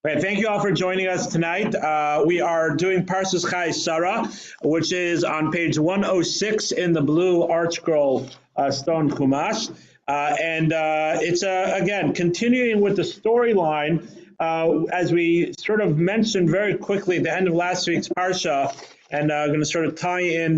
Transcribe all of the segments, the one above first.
Okay, thank you all for joining us tonight. We are doing Parshah Chayei Sarah, which is on page 106 in the blue Art Scroll stone Chumash. It's, again, continuing with the storyline, as we sort of mentioned very quickly at the end of last week's Parsha, and I'm going to sort of tie in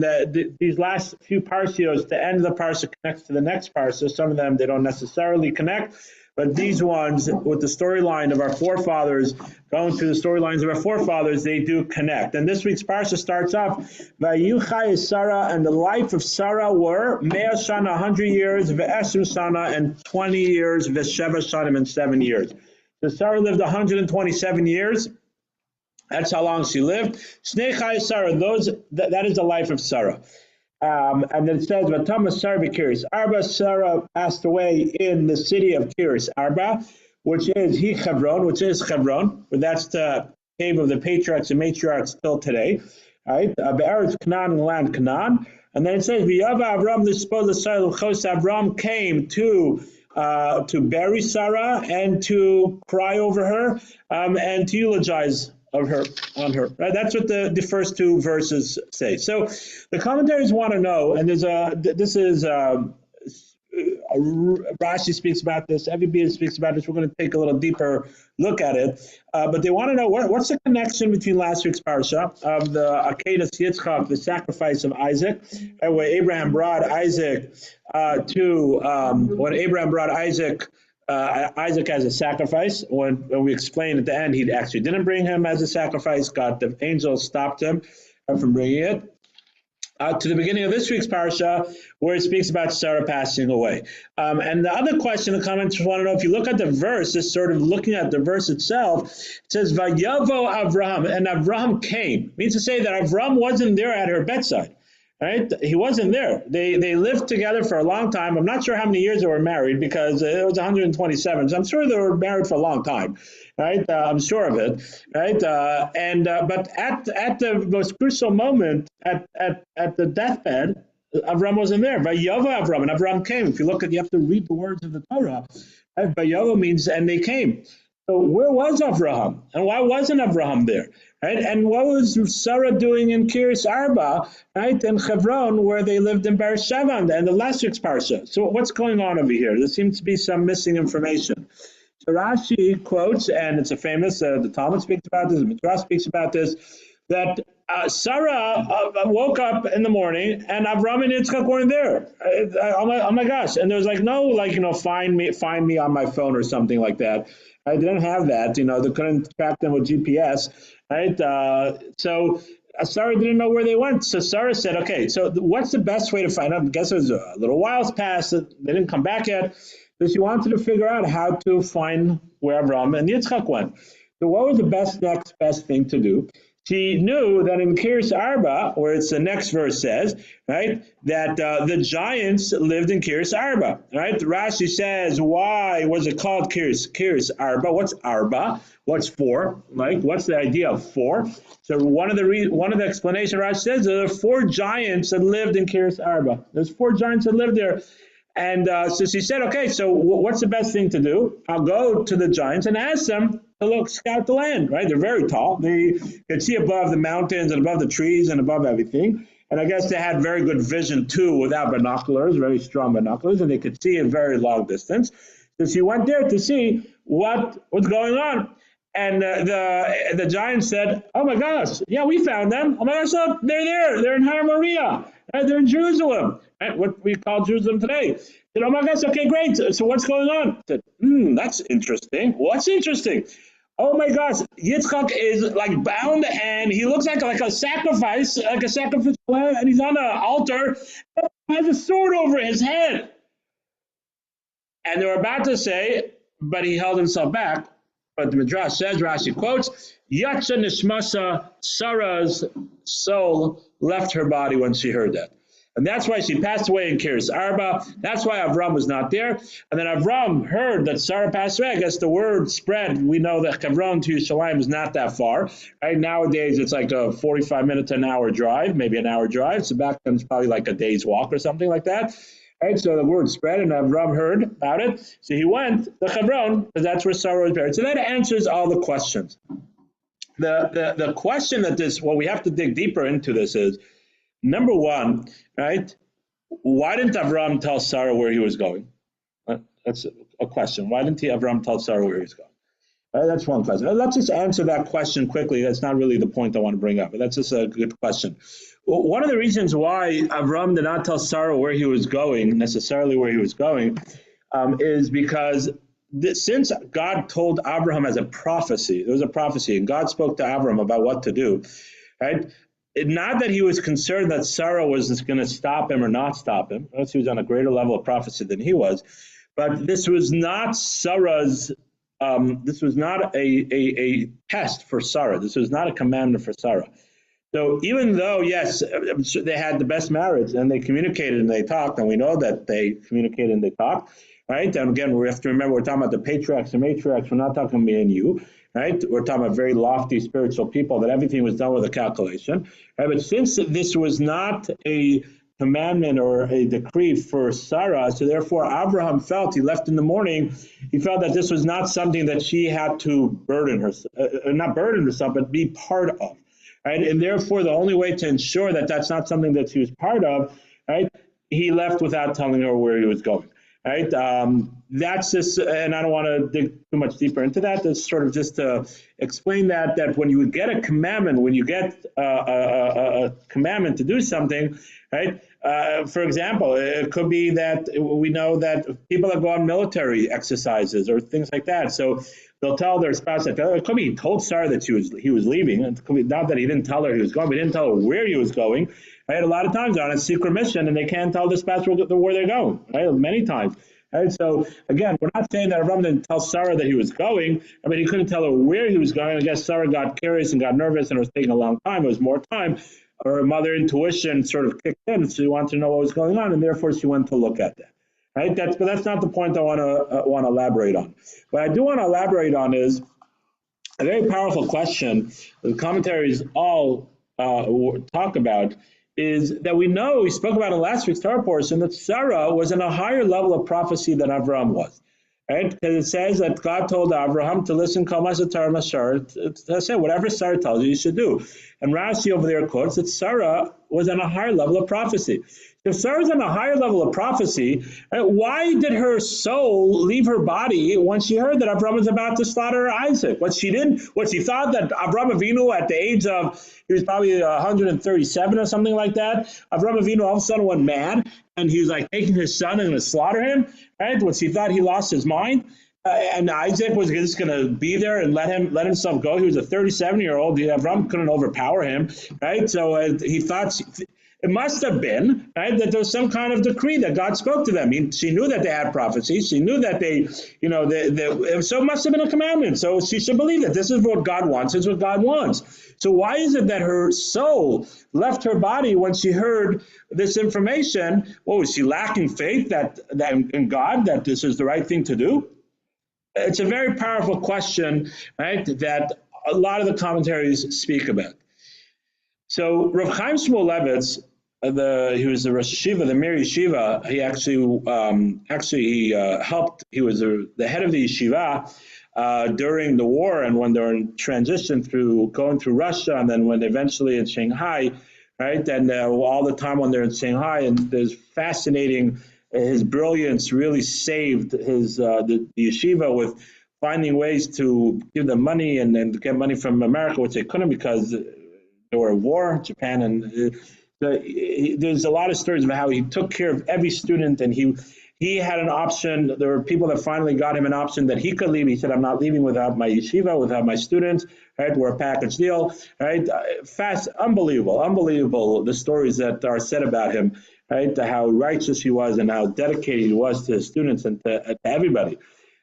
these last few Parshios. The end of the Parsha connects to the next Parsha. Some of them, they don't necessarily connect. But these ones, with the storyline of our forefathers, going through the storylines of our forefathers, they do connect. And this week's parsha starts off, Chayei Sarah, and the life of Sarah were Mea Shana, 100 years, Ve'eshim Shana, and 20 years, Ve'sheva Shanim, and 7 years. So Sarah lived 127 years. That's how long she lived. Shnei Chayei Sarah, that is the life of Sarah. And then it says, Vatama Sarah Kiris Arba, Sarah passed away in the city of Kiris Arba, which is Hebron, but that's the cave of the patriarchs and matriarchs till today. Right? Be'eretz Canaan, in the land Canaan. And then it says, V'yava Avram l'spoz l'Sarah l'chos. Avram came to bury Sarah and to cry over her, and to eulogize on her. Right? That's what the first two verses say. So the commentaries want to know, and Rashi speaks about this, Everybody speaks about this. We're going to take a little deeper look at it, but they want to know what's the connection between last week's parsha of the Akedas Yitzchak, the sacrifice of Isaac, and where Abraham brought Isaac Isaac as a sacrifice. When we explained at the end, he actually didn't bring him as a sacrifice. The angel stopped him from bringing it. To the beginning of this week's parsha, where it speaks about Sarah passing away. And the other question, the commenters want to know, if you look at the verse, just sort of looking at the verse itself, it says, Vayavo Avraham, and Avraham came. It means to say that Avraham wasn't there at her bedside. Right? He wasn't there. They lived together for a long time. I'm not sure how many years they were married, because it was 127. So I'm sure they were married for a long time. Right? I'm sure of it. Right? But at the most crucial moment, at the deathbed, Avram wasn't there. Vayavo Avram, and Avram came. If you have to read the words of the Torah. Right? Vayavo means, and they came. So where was Avraham? And why wasn't Avraham there? Right? And what was Sarah doing in Kiryas Arba, right, in Hebron, where they lived in Beersheba, and the last week's parsha? So what's going on over here? There seems to be some missing information. So Rashi quotes, and it's a famous, the Talmud speaks about this, the Midrash speaks about this, that Sarah woke up in the morning and Avram and Yitzchak weren't there. Oh my gosh. And there was no, find me on my phone or something like that. I didn't have that, they couldn't track them with GPS, right? So Sarah didn't know where they went. So Sarah said, okay, so what's the best way to find out? I guess it was a little while's passed. They didn't come back yet. So she wanted to figure out how to find where Avram and Yitzchak went. So what was the next best thing to do? She knew that in Kiryas Arba, where it's the next verse says, right, that the giants lived in Kiryas Arba, right? Rashi says, why was it called Kiryas Arba? What's Arba? What's four? Like, what's the idea of four? So one of the explanations Rashi says, there are 4 giants that lived in Kiryas Arba. There's 4 giants that lived there. And so she said, okay, so what's the best thing to do? I'll go to the giants and ask them to scout the land, right? They're very tall. They could see above the mountains and above the trees and above everything. And I guess they had very good vision too without binoculars, very strong binoculars, and they could see a very long distance. So she went there to see what's going on. And the giant said, oh my gosh, yeah, we found them. Oh my gosh, look, they're there. They're in Har Moriah. Right? They're in Jerusalem. Right? What we call Jerusalem today. I said, oh my gosh, okay, great. So what's going on? I said, that's interesting. What's interesting? Oh my gosh, Yitzchak is like bound, and he looks like a sacrifice, and he's on an altar, has a sword over his head. And they were about to say, but he held himself back. But the Midrash says, Rashi quotes, Yatsa Nishmasa, Sarah's soul left her body when she heard that. And that's why she passed away in Kiryas Arba. That's why Avram was not there. And then Avram heard that Sarah passed away. I guess the word spread. We know that Hebron to Yerushalayim is not that far. Right? Nowadays, it's like a 45 minute to an hour drive, maybe an hour drive. So back then, it's probably like a day's walk or something like that. Right, so the word spread, and Avram heard about it. So he went to Hebron, because that's where Sarah was buried. So that answers all the questions. The question that what we have to dig deeper into this is, number one, right? Why didn't Avram tell Sarah where he was going? That's a question. Why didn't Avram tell Sarah where he was going? That's one question. Let's just answer that question quickly. That's not really the point I want to bring up, but that's just a good question. Well, one of the reasons why Avram did not tell Sarah where he was going, necessarily where he was going, is because since God told Abraham as a prophecy, there was a prophecy, and God spoke to Abraham about what to do, right? Not that he was concerned that Sarah was just going to stop him or not stop him. He was on a greater level of prophecy than he was. But this was not Sarah's, this was not a test for Sarah. This was not a commandment for Sarah. So even though, yes, they had the best marriage and they communicated and they talked, and we know that they communicated and they talked, right? And again, we have to remember we're talking about the patriarchs and matriarchs. We're not talking me and you, right? We're talking about very lofty spiritual people, that everything was done with a calculation, right? But since this was not a commandment or a decree for Sarah, so therefore Abraham felt, he left in the morning, he felt that this was not something that she had to burden herself, not burden herself, but be part of. Right? And therefore, the only way to ensure that that's not something that she was part of, right, he left without telling her where he was going. Right? That's just, and I don't want to dig too much deeper into that. That's sort of just to explain that when you get a commandment, when you get a commandment to do something, right? For example, it could be that we know that people that go on military exercises or things like that. So they'll tell their spouse that it could be he told Sarah that he was leaving. It could be not that he didn't tell her he was going, but he didn't tell her where he was going. Right? A lot of times they're on a secret mission and they can't tell the spouse where they're going. Right? Many times. Right? So again, we're not saying that Avram didn't tell Sarah that he was going. I mean, he couldn't tell her where he was going. I guess Sarah got curious and got nervous, and it was taking a long time. It was more time. Her mother intuition sort of kicked in. She wanted to know what was going on, and therefore she went to look at that. Right? But that's not the point I want to elaborate on. What I do want to elaborate on is a very powerful question the commentaries all talk about, is that we spoke about in last week's Torah portion, that Sarah was in a higher level of prophecy than Avram was. Right? Because it says that God told Abraham to listen, to say whatever Sarah tells you, you should do. And Rashi over there quotes that Sarah was on a higher level of prophecy. If Sarah's on a higher level of prophecy, why did her soul leave her body when she heard that Abraham was about to slaughter Isaac? What she thought that Abraham Avinu at the age of, he was probably 137 or something like that, Abraham Avinu all of a sudden went mad, and he was like taking his son and going to slaughter him, right? What she thought he lost his mind. And Isaac was just going to be there and let himself go. He was a 37-year-old. Abraham couldn't overpower him, right? So he thought it must have been, right, that there was some kind of decree that God spoke to them. She knew that they had prophecy. She knew that so it must have been a commandment. So she should believe that this is what God wants. This is what God wants. So why is it that her soul left her body when she heard this information? Well, was she lacking faith that in God, that this is the right thing to do? It's a very powerful question, right, that a lot of the commentaries speak about. So Rav Chaim Shmulevitz, he was the Rosh Yeshiva, the Mir Yeshiva. He actually helped. He was the head of the yeshiva during the war, and when they were in transition going through Russia, and then when eventually in Shanghai, right? And all the time when they're in Shanghai, and there's fascinating. His brilliance really saved the yeshiva with finding ways to give them money and get money from America, which they couldn't because they were at war, Japan, and there's a lot of stories about how he took care of every student, and he had an option. There were people that finally got him an option that he could leave. He said, "I'm not leaving without my yeshiva, without my students." Right, we're a package deal. Right, unbelievable. The stories that are said about him. Right, how righteous he was and how dedicated he was to his students and to everybody.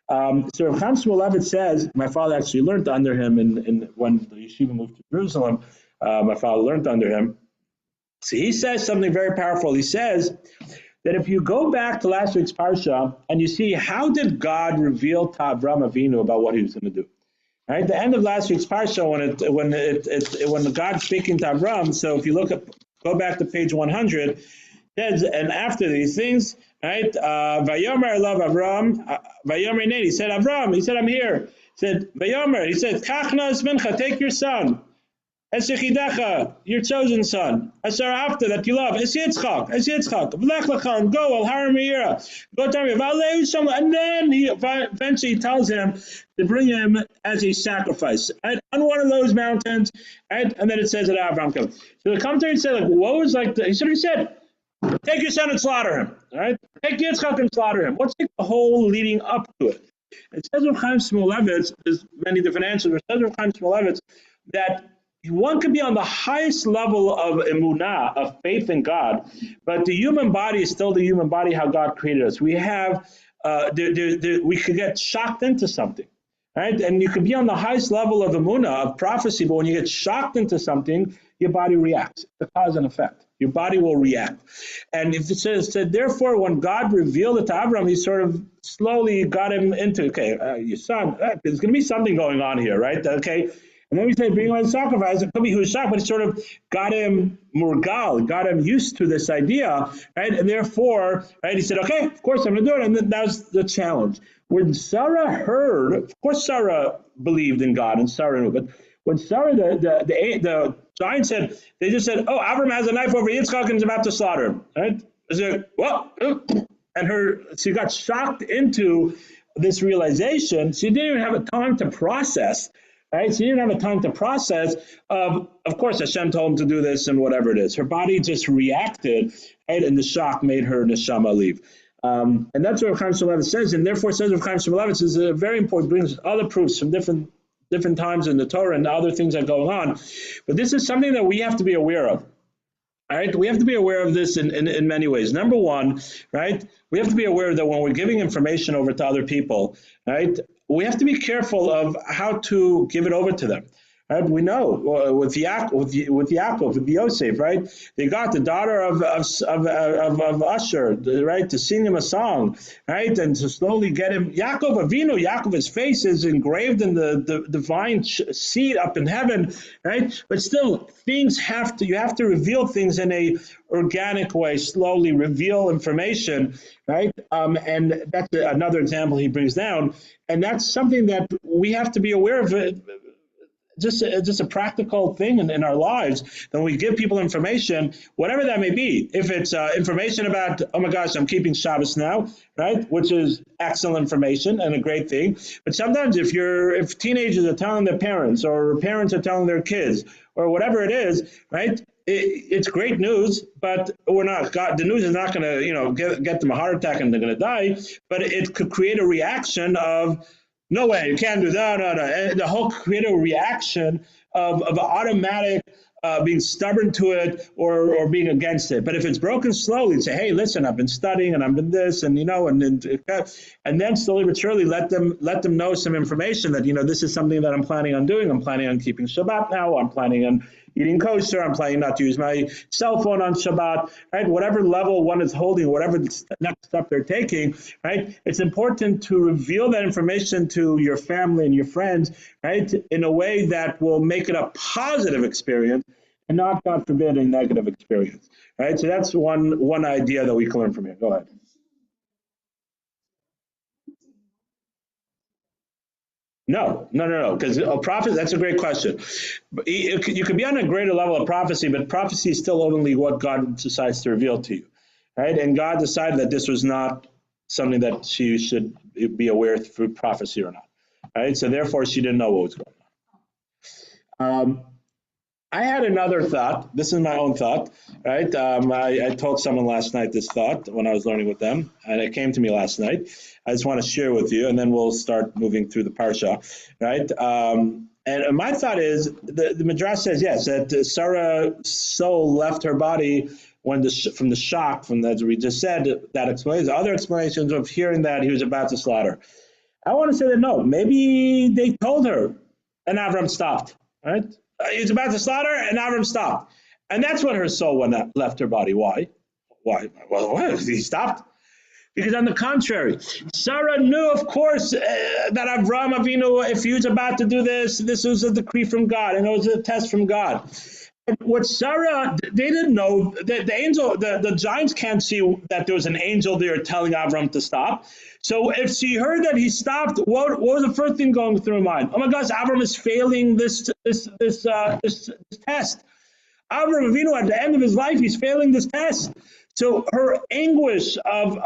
So Rav Chaim Shmulevitz says, my father actually learned under him, and when the yeshiva moved to Jerusalem, my father learned under him. So he says something very powerful. He says that if you go back to last week's Parsha and you see how did God reveal to Avraham Avinu about what he was going to do. Right, the end of last week's Parsha, when God's speaking to Avraham, so if you go back to page 100, says, and after these things, right? Vayomer love Avram. Vayomer Nate. He said, Avram. He said, I'm here. He said, Vayomer. He said, Kachna Mincha. Take your son. Eshechidecha, your chosen son. Asher after that you love. Es Yitzchak. V'lech lachan. Go al Har Meira. Go to me. And then he eventually tells him to bring him as a sacrifice, right, on one of those mountains, right? And then it says that Avram comes. So the commentary said, like, what was like? He said, take your son and slaughter him. All right, take Yitzchak and slaughter him. What's like the whole leading up to it? It says of Chaim Shmulevitz, there's many different answers. It says of Chaim Shmulevitz that one could be on the highest level of emunah, of faith in God, but the human body is still the human body how God created us. We have, we could get shocked into something, right? And you could be on the highest level of emunah, of prophecy, but when you get shocked into something, your body reacts. It's a cause and effect. Your body will react. And if it says, therefore, when God revealed it to Abraham, he sort of slowly got him into, okay, your son, there's going to be something going on here, right? Okay. And then we say, bring him as a sacrifice. It could be he was shocked, but it sort of got him murgal, got him used to this idea, right? And therefore, right, he said, okay, of course I'm going to do it. And that was the challenge. When Sarah heard, of course Sarah believed in God, and Sarah knew, but when Sarah, the giant said, they just said, oh, Avram has a knife over Yitzchak and is about to slaughter him, right? I said, what? And she got shocked into this realization. She didn't even have a time to process. Right? She didn't have a time to process of course, Hashem told him to do this and whatever it is. Her body just reacted, right? And the shock made her neshama leave. And that's what Rav Chaim Shmulevitz says. And therefore, says Rav Chaim Shmulevitz is a very important, brings other proofs from different times in the Torah and other things that go on. But this is something that we have to be aware of. All right, we have to be aware of this in many ways. Number one, right, we have to be aware that when we're giving information over to other people, right, we have to be careful of how to give it over to them. Right? We know with Yaakov, with Yosef, right? They got the daughter of Usher, right, to sing him a song, right, and to slowly get him. Yaakov's face is engraved in the divine seat up in heaven, right? But still, you have to reveal things in a organic way, slowly reveal information, right? And that's another example he brings down, and that's something that we have to be aware of. Just a practical thing in our lives. Then we give people information, whatever that may be. If it's information about, oh my gosh, I'm keeping Shabbos now, right? Which is excellent information and a great thing. But sometimes if teenagers are telling their parents, or parents are telling their kids, or whatever it is, right? It's great news, but the news is not going to, get them a heart attack and they're going to die. But it could create a reaction of, no way, you can't do that. No. And the whole create a reaction of automatic being stubborn to it or being against it. But if it's broken slowly, say, hey, listen, I've been studying and I've been this and and then slowly but surely let them know some information that this is something that I'm planning on doing. I'm planning on keeping Shabbat now. I'm planning on eating kosher. I'm planning not to use my cell phone on Shabbat, right? Whatever level one is holding, whatever the next step they're taking, right? It's important to reveal that information to your family and your friends, right? In a way that will make it a positive experience and not, God forbid, a negative experience, right? So that's one idea that we can learn from here. Go ahead. No, because a prophet, that's a great question. But you could be on a greater level of prophecy, but prophecy is still only what God decides to reveal to you, right? And God decided that this was not something that she should be aware through prophecy or not, right? So therefore, she didn't know what was going on. I had another thought. This is my own thought, right? I told someone last night this thought when I was learning with them, and it came to me last night. I just want to share with you, and then we'll start moving through the parsha, right? And my thought is, the Midrash says, yes, that Sarah's soul left her body from the shock, as we just said, that explains. Other explanations of hearing that he was about to slaughter. I want to say that no, maybe they told her, and Avram stopped, right? He was about to slaughter, and Avram stopped. And that's when her soul left her body. Why? Well, he stopped. Because on the contrary, Sarah knew, of course, that Avram Avinu, if he was about to do this was a decree from God, and it was a test from God. What Sarah, they didn't know that the angel, the giants can't see that there was an angel there telling Avram to stop. So if she heard that he stopped, what was the first thing going through her mind? Oh my gosh, Avram is failing this test. Avram Avinu, at the end of his life, he's failing this test. So her anguish of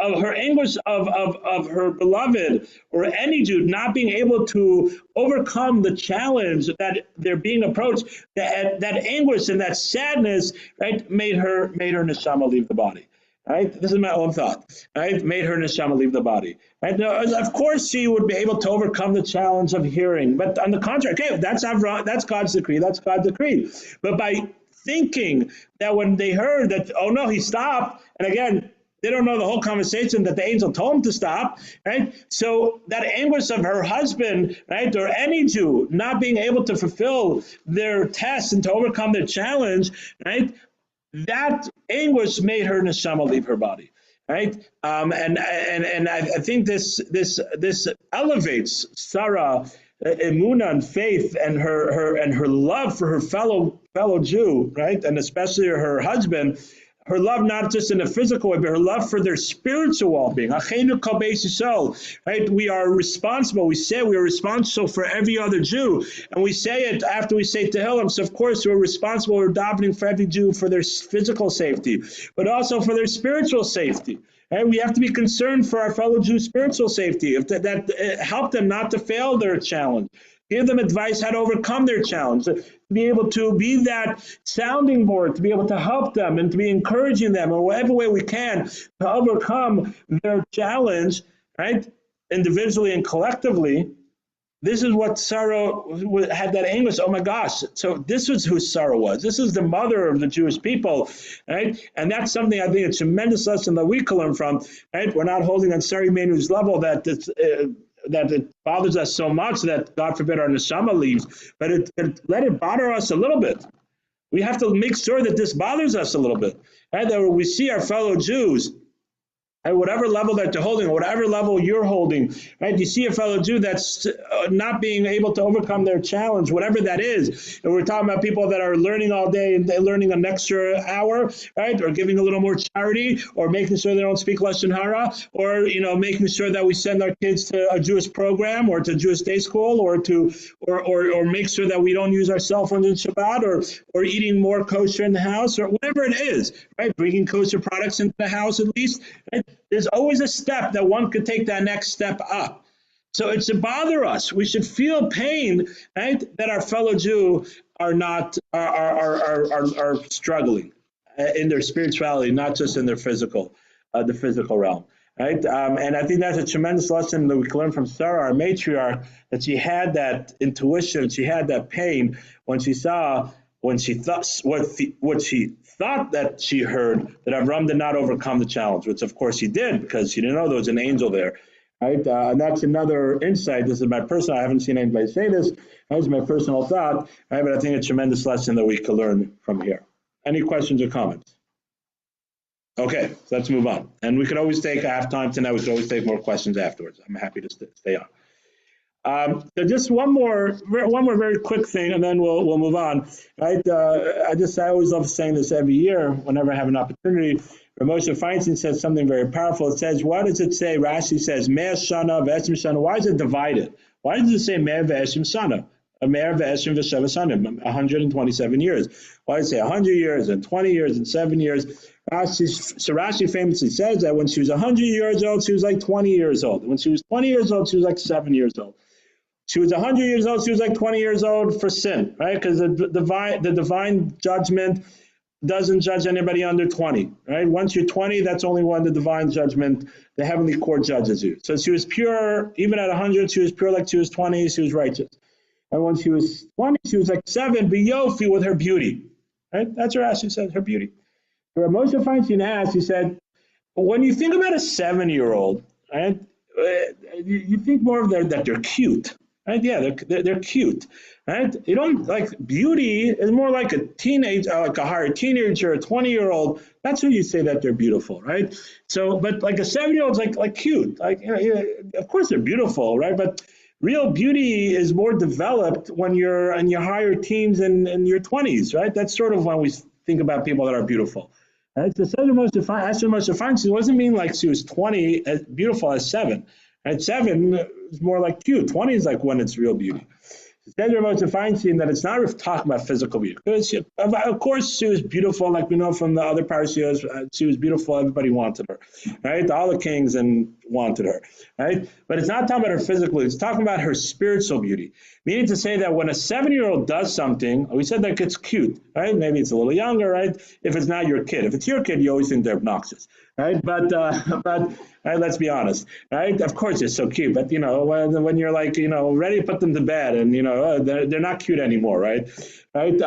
her beloved, or any Jew not being able to overcome the challenge that they're being approached, that anguish and that sadness, right, made her neshama leave the body. Right, this is my own thought. Right, made her neshama leave the body. Right, now, of course she would be able to overcome the challenge of hearing, but on the contrary, okay, that's God's decree. That's God's decree. But by thinking that when they heard that, oh no, he stopped, and again, they don't know the whole conversation that the angel told him to stop, right? So that anguish of her husband, right, or any Jew not being able to fulfill their test and to overcome their challenge, right, that anguish made her neshama leave her body, right? And I think this elevates Sarah emunah and faith and her love for her fellow Jew, right? And especially her husband, her love not just in a physical way, but her love for their spiritual well-being. Right? We are responsible. We say we are responsible for every other Jew, and we say it after we say Tehillim. So of course we're responsible. We're davening for every Jew for their physical safety, but also for their spiritual safety. Right? We have to be concerned for our fellow Jews' spiritual safety. If that help them not to fail their challenge. Give them advice how to overcome their challenge, to be able to be that sounding board, to be able to help them and to be encouraging them in whatever way we can to overcome their challenge, right? Individually and collectively. This is what Sarah had, that anguish. Oh my gosh. So this was who Sarah was. This is the mother of the Jewish people, right? And that's something I think a tremendous lesson that we can learn from, right? We're not holding on Sarah Imenu's level that it bothers us so much that, God forbid, our neshama leaves, but let it bother us a little bit. We have to make sure that this bothers us a little bit, right? That when we see our fellow Jews, at whatever level that they're holding, whatever level you're holding, right? You see a fellow Jew that's not being able to overcome their challenge, whatever that is. And we're talking about people that are learning all day and they're learning an extra hour, right? Or giving a little more charity, or making sure they don't speak Lashon Hara, or making sure that we send our kids to a Jewish program or to Jewish day school, or make sure that we don't use our cell phones in Shabbat, or eating more kosher in the house, or whatever it is, right? Bringing kosher products into the house at least, right? There's always a step that one could take that next step up. So it should bother us. We should feel pain, right, that our fellow Jew are not are struggling in their spirituality, not just in their the physical realm, right? And I think that's a tremendous lesson that we can learn from Sarah, our matriarch, that she had that intuition, she had that pain when she thought what she thought that she heard, that Avram did not overcome the challenge, which of course he did, because she didn't know there was an angel there, right? And that's another insight. This is my personal, I haven't seen anybody say this, that's my personal thought, right? But I think a tremendous lesson that we can learn from here. Any questions or comments? Okay, so let's move on. And we could always take halftime tonight, we could always take more questions afterwards. I'm happy to stay on. So just one more very quick thing, and then we'll move on. Right? I always love saying this every year whenever I have an opportunity. Moshe Feinstein says something very powerful. It says, what does it say? Rashi says, Me'er Shana v'Eshim Shana. Why is it divided? Why does it say Me'er v'Eshim Shana? Me'er v'Eshim v'Sheva Shana, 127 years. Why does it say 100 years and 20 years and 7 years? Rashi famously says that when she was 100 years old, she was like 20 years old. When she was 20 years old, she was like 7 years old. She was 100 years old, she was like 20 years old for sin, right? Because the divine judgment doesn't judge anybody under 20, right? Once you're 20, that's only when the divine judgment, the heavenly court judges you. So she was pure, even at 100, she was pure like she was 20, she was righteous. And when she was 20, she was like 7, biyofi, with her beauty, right? That's what Rashi says, her beauty. Where Moshe Feinstein asked, he said, when you think about a 7-year-old, right, you think more of that they're cute. Right? Yeah, they're cute, right? You don't like beauty is more like a teenage, like a higher teenager, a 20-year-old. That's when you say that they're beautiful, right? So, but like a 7-year-old's like cute, like of course they're beautiful, right? But Real beauty is more developed when you're in your higher teens and in your 20s, right? That's sort of when we think about people that are beautiful. Right? So Esther Moshe Feinstein doesn't mean like she was 20 as beautiful as 7. Right? 7 is more like cute. 20 is like when it's real beauty. Then you're about to find that it's not talking about physical beauty. Because of course, she was beautiful, like we know from the other parashiyos. She was beautiful. Everybody wanted her, right? All the kings and wanted her, right? But it's not talking about her physically. It's talking about her spiritual beauty. Meaning to say that when a 7-year-old does something, we said that it's cute, right? Maybe it's a little younger, right? If it's not your kid. If it's your kid, you always think they're obnoxious, right? But right, let's be honest, right? Of course, it's so cute, but when you're like ready to put them to bed, and they're not cute anymore, right? Right.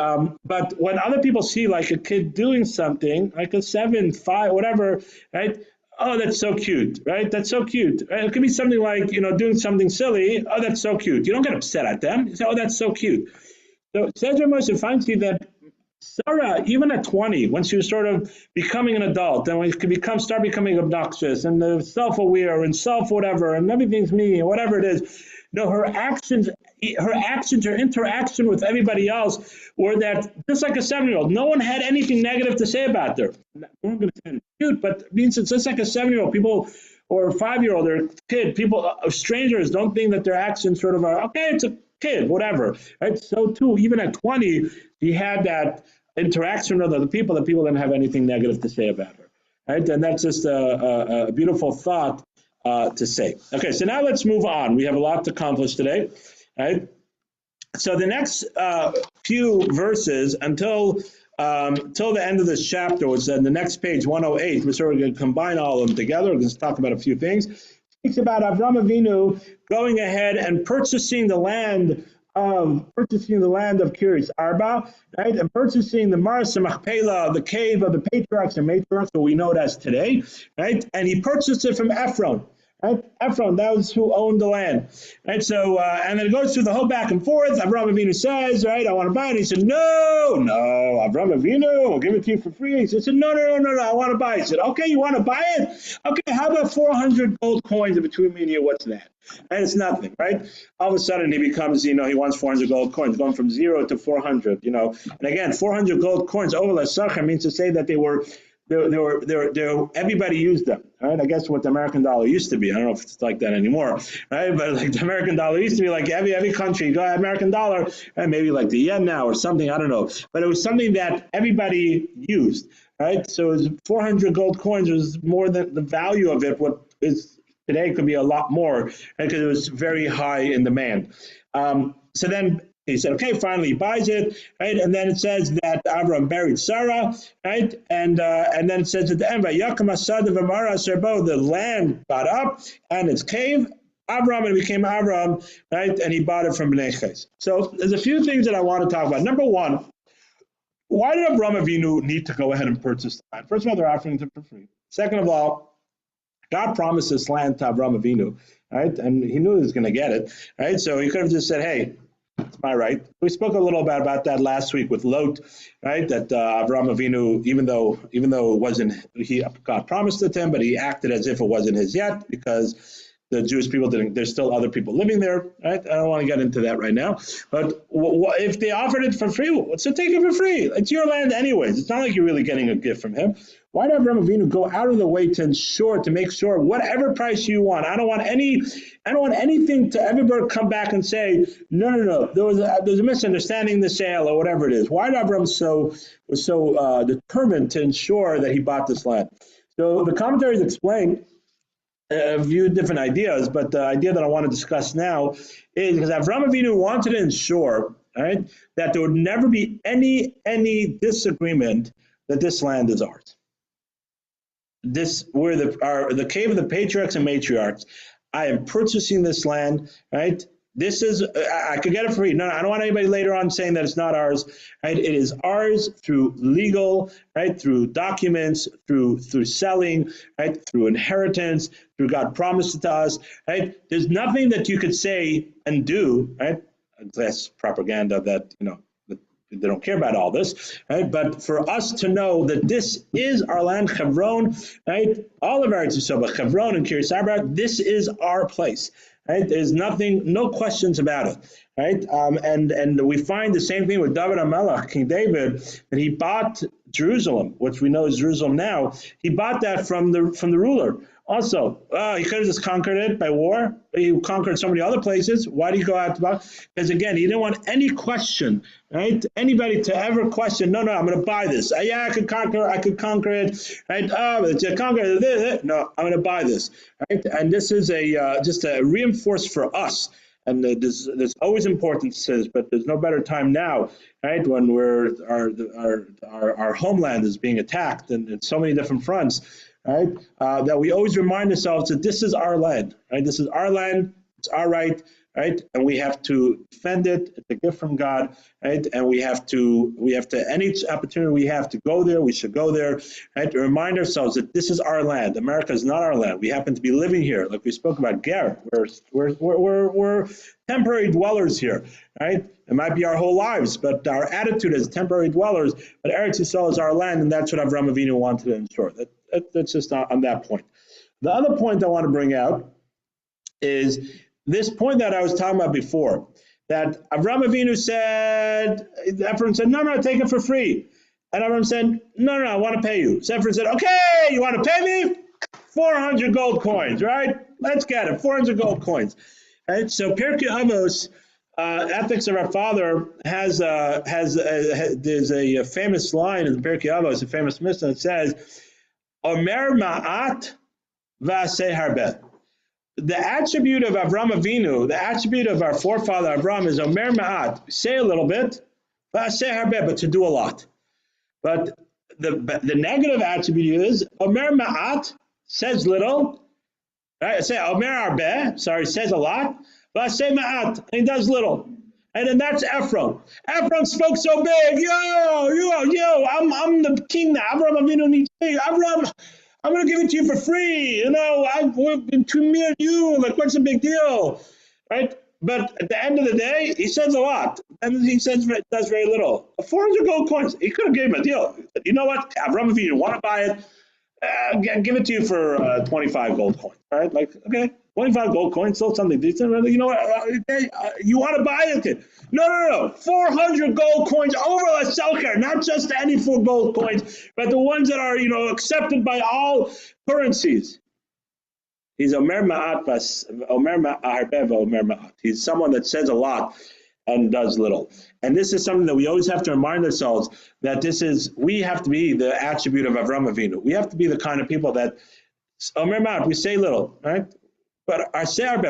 But when other people see like a kid doing something, like a 7, 5, whatever, right? Oh, that's so cute, right? That's so cute. Right? It could be something like doing something silly. Oh, that's so cute. You don't get upset at them. You say, oh, that's so cute. So it says Moshe Feinstein that Sarah, even at 20, when she was sort of becoming an adult, and when she could start becoming obnoxious and self-aware and self-whatever, and everything's me, whatever it is, her actions, her interaction with everybody else were that just like a 7-year-old, no one had anything negative to say about her. I'm going to say it's cute, but it means it's just like a 7-year-old. People, or a 5-year-old or a kid, people, strangers don't think that their actions sort of are, okay, it's a kid, whatever, right? So too, even at 20, he had that interaction with other people that people didn't have anything negative to say about her, right? And that's just a beautiful thought to say. Okay, so now let's move on. We have a lot to accomplish today, right? So the next few verses until the end of this chapter, which is in the next page, 108, we're sort of going to combine all of them together. We're going to talk about a few things. It speaks about Avram Avinu going ahead and purchasing the land of Kiryas Arba, right, and purchasing the Maras Machpelah, the cave of the patriarchs and matriarchs, what we know it as today, right, and he purchased it from Ephron. Right? Ephron, that was who owned the land. Right? So, and then it goes through the whole back and forth. Avram Avinu says, right, I want to buy it. He said, no, Avram Avinu, I'll give it to you for free. He said, no, I want to buy it. He said, okay, you want to buy it? Okay, how about 400 gold coins between me and you? What's that? And it's nothing, right? All of a sudden he becomes, he wants 400 gold coins, going from 0 to 400, And again, 400 gold coins, over Lasachar, means to say that they were everybody used them, right? I guess what the American dollar used to be. I don't know if it's like that anymore, right? But like the American dollar used to be like every country, go American dollar, and maybe like the yen now or something, I don't know. But it was something that everybody used, right? So it was 400 gold coins was more than the value of it. What is today could be a lot more, right? Because it was very high in demand. So then he said, okay, finally he buys it, right? And then it says that Avram buried Sarah, right? And then it says at the end, the land got up and its cave, Avram, and it became Avram, right? And he bought it from Bnei Ches. So there's a few things that I want to talk about. Number one, why did Avram Avinu need to go ahead and purchase the land? First of all, they're offering it for free. Second of all, God promised this land to Avram Avinu, right? And he knew he was going to get it, right? So he could have just said, hey, it's my right. We spoke a little bit about that last week with Lot, right? That Avram Avinu, even though it wasn't, God promised it to him, but he acted as if it wasn't his yet because the Jewish people didn't. There's still other people living there, right? I don't want to get into that right now. But if they offered it for free, so take it for free. It's your land anyways. It's not like you're really getting a gift from him. Why did Avram Avinu go out of the way to make sure whatever price you want? I don't want anything to ever come back and say no. There was a misunderstanding in the sale or whatever it is. Why did Avram was so determined to ensure that he bought this land? So the commentaries explain a few different ideas, but the idea that I want to discuss now is because Avram Avinu wanted to ensure, right, that there would never be any disagreement that this land is ours. This where the cave of the patriarchs and matriarchs. I am purchasing this land, right? This is I could get it free. No, I don't want anybody later on saying that it's not ours. Right? It is ours through legal, right? Through documents, through selling, right? Through inheritance, through God promised it to us, right? There's nothing that you could say and do, right? That's propaganda that they don't care about all this, right? But for us to know that this is our land, Hebron, right? All of Eretz Yisrael, but Hebron and Kiryas Arba, this is our place, right? There's nothing, no questions about it, right? And we find the same thing with David HaMelech, King David, that he bought Jerusalem, which we know is Jerusalem now. He bought that from the ruler. Also, he could have just conquered it by war. He conquered so many other places. Why did he go out to buy? Because again, he didn't want any question, right? Anybody to ever question, no, I'm going to buy this. Yeah, I could conquer it, right? Oh, to conquer this. No, I'm going to buy this, right? And this is just a reinforce for us. And there's always importance to this, but there's no better time now, right? When our homeland is being attacked in so many different fronts, right? That we always remind ourselves that this is our land, right? This is our land, it's our right, right? And we have to defend it. It's a gift from God, right? And we have to any opportunity we have to go there, we should go there, right? To remind ourselves that this is our land. America is not our land. We happen to be living here, like we spoke about Garrett. We're temporary dwellers here, right? It might be our whole lives, but our attitude as temporary dwellers. But Eretz Yisrael is our land, and that's what Avraham Avinu wanted to ensure. That's just on that point. The other point I want to bring out is this point that I was talking about before, that Avraham Avinu said, Ephraim said, no, take it for free. And Avraham said, no, I want to pay you. So Ephraim said, okay, you want to pay me? 400 gold coins, right? Let's get it, 400 gold coins. Right? So Pirkei Avos, Ethics of Our Father, there's a famous line in Pirkei Avos, a famous Mishnah that says, Omer ma'at v'aseh harbeh. The attribute of Avraham Avinu, the attribute of our forefather Avraham is Omer ma'at, say a little bit, v'aseh harbeh, but to do a lot. But the negative attribute is Omer ma'at, says little, right? Say Omer harbeh, says a lot, v'aseh ma'at, and he does little. And then that's Ephraim. Ephraim spoke so big. I'm the king now. Avraham Avinu needs me. Avraham, I'm going to give it to you for free. Between me and you, like, what's the big deal? Right? But at the end of the day, he says a lot. And he does very little. 400 gold coins. He could have given him a deal. You know what? Avraham Avinu, want to buy it? Give it to you for 25 gold coins. Right? Like, okay. 25 gold coins, still something decent. You know what? You want to buy it? No. 400 gold coins over the selker, not just any 4 gold coins, but the ones that are, accepted by all currencies. He's Omer Ma'at, Omer Ma'arbev, Omer Ma'at. He's someone that says a lot and does little. And this is something that we always have to remind ourselves that we have to be the attribute of Avraham Avinu. We have to be the kind of people that, Omer Ma'at, we say little, right? But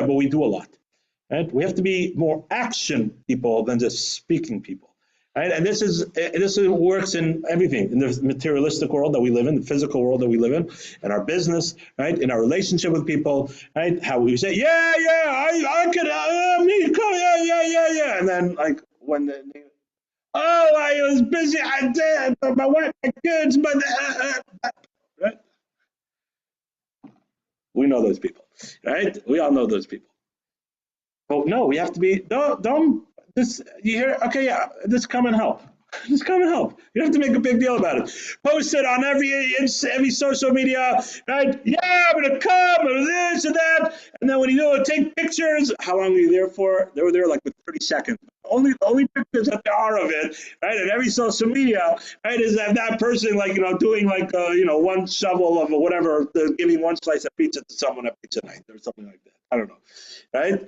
we do a lot, right? We have to be more action people than just speaking people, right? And this works in everything, in the materialistic world that we live in, the physical world that we live in our business, right? In our relationship with people, right? How we say, I could, me, come, yeah. And then, like, when I was busy, I did, but my wife, my kids, but, right? We know those people, right? We all know those people. But no, we have to be, don't, this, you hear, okay, yeah, just come and help. Just come and help. You don't have to make a big deal about it. Post it on every social media, right? Yeah, I'm going to come, and this and that. And then when you do it, take pictures. How long were you there for? They were there like for 30 seconds. The only pictures that there are of it, right? And every social media, right, is that person, like, doing like, one shovel of whatever, giving one slice of pizza to someone at pizza night or something like that. I don't know, right?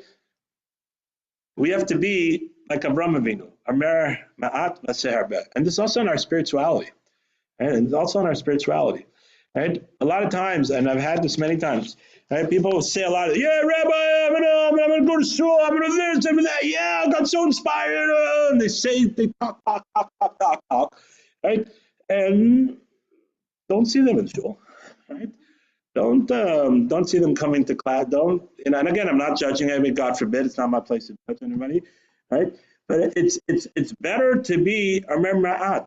We have to be like Avraham Avinu, Omer Ma'at v'aseh harbeh. And this is also in our spirituality, right? And it's also in our spirituality, right? A lot of times, and I've had this many times, right? People will say a lot of, yeah, Rabbi, I'm going to go to shul, I'm going to this, I'm going to that. Yeah, I got so inspired. And they talk, right? And don't see them in shul, right? Don't see them coming to class. And again, I'm not judging anybody. God forbid, it's not my place to judge anybody, right? But it's better to be Omer Ma'at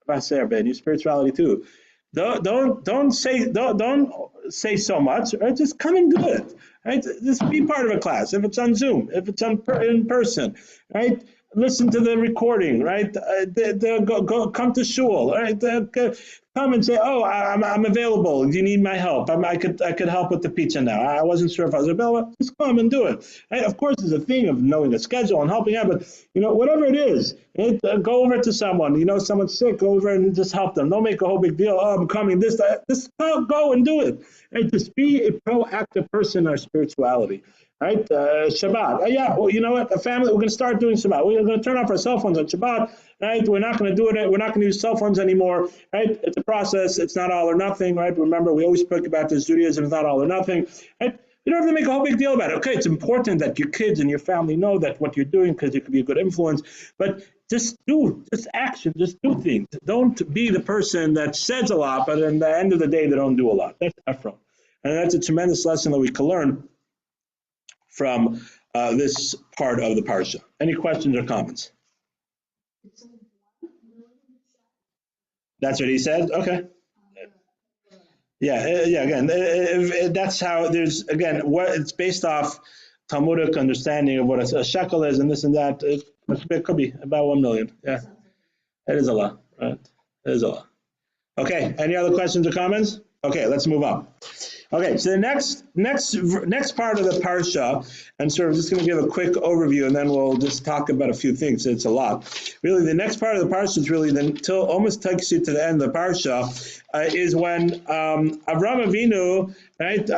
v'aseh harbeh in your spirituality too. Don't say so much, right? Just come and do it, right? Just be part of a class. If it's on Zoom, if it's in person, right? listen to the recording, right? Come to shul, right? Come and say, oh, I'm available. Do you need my help? I could help with the pizza now. I wasn't sure if I was available. Just come and do it. Right? Of course, there's a thing of knowing the schedule and helping out, but whatever it is, right? Go over to someone. Someone's sick, go over and just help them. Don't make a whole big deal. Oh, I'm coming. Just go and do it. Right? Just be a proactive person in our spirituality. Right? Shabbat. Yeah, well, you know what? A family, we're going to start doing Shabbat. We're going to turn off our cell phones on Shabbat. Right? We're not going to do it. We're not going to use cell phones anymore. Right? It's a process. It's not all or nothing. Right? Remember, we always spoke about this. Judaism is not all or nothing. Right? You don't have to make a whole big deal about it. Okay, it's important that your kids and your family know that what you're doing because it could be a good influence. But just action, just do things. Don't be the person that says a lot, but at the end of the day, they don't do a lot. That's Ephraim. And that's a tremendous lesson that we can learn from this part of the parsha. Any questions or comments? That's what he said? Okay. Yeah. Again, that's how there's, again, what it's based off Talmudic understanding of what a shekel is and this and that. It could be about 1 million. Yeah. It is a lot, right? It is a lot. Okay. Any other questions or comments? Okay, let's move on. Okay, so the next part of the parsha, and sort of just going to give a quick overview, and then we'll just talk about a few things. It's a lot. Really, the next part of the parsha is really until almost takes you to the end of the parsha, is when Avraham Avinu, right,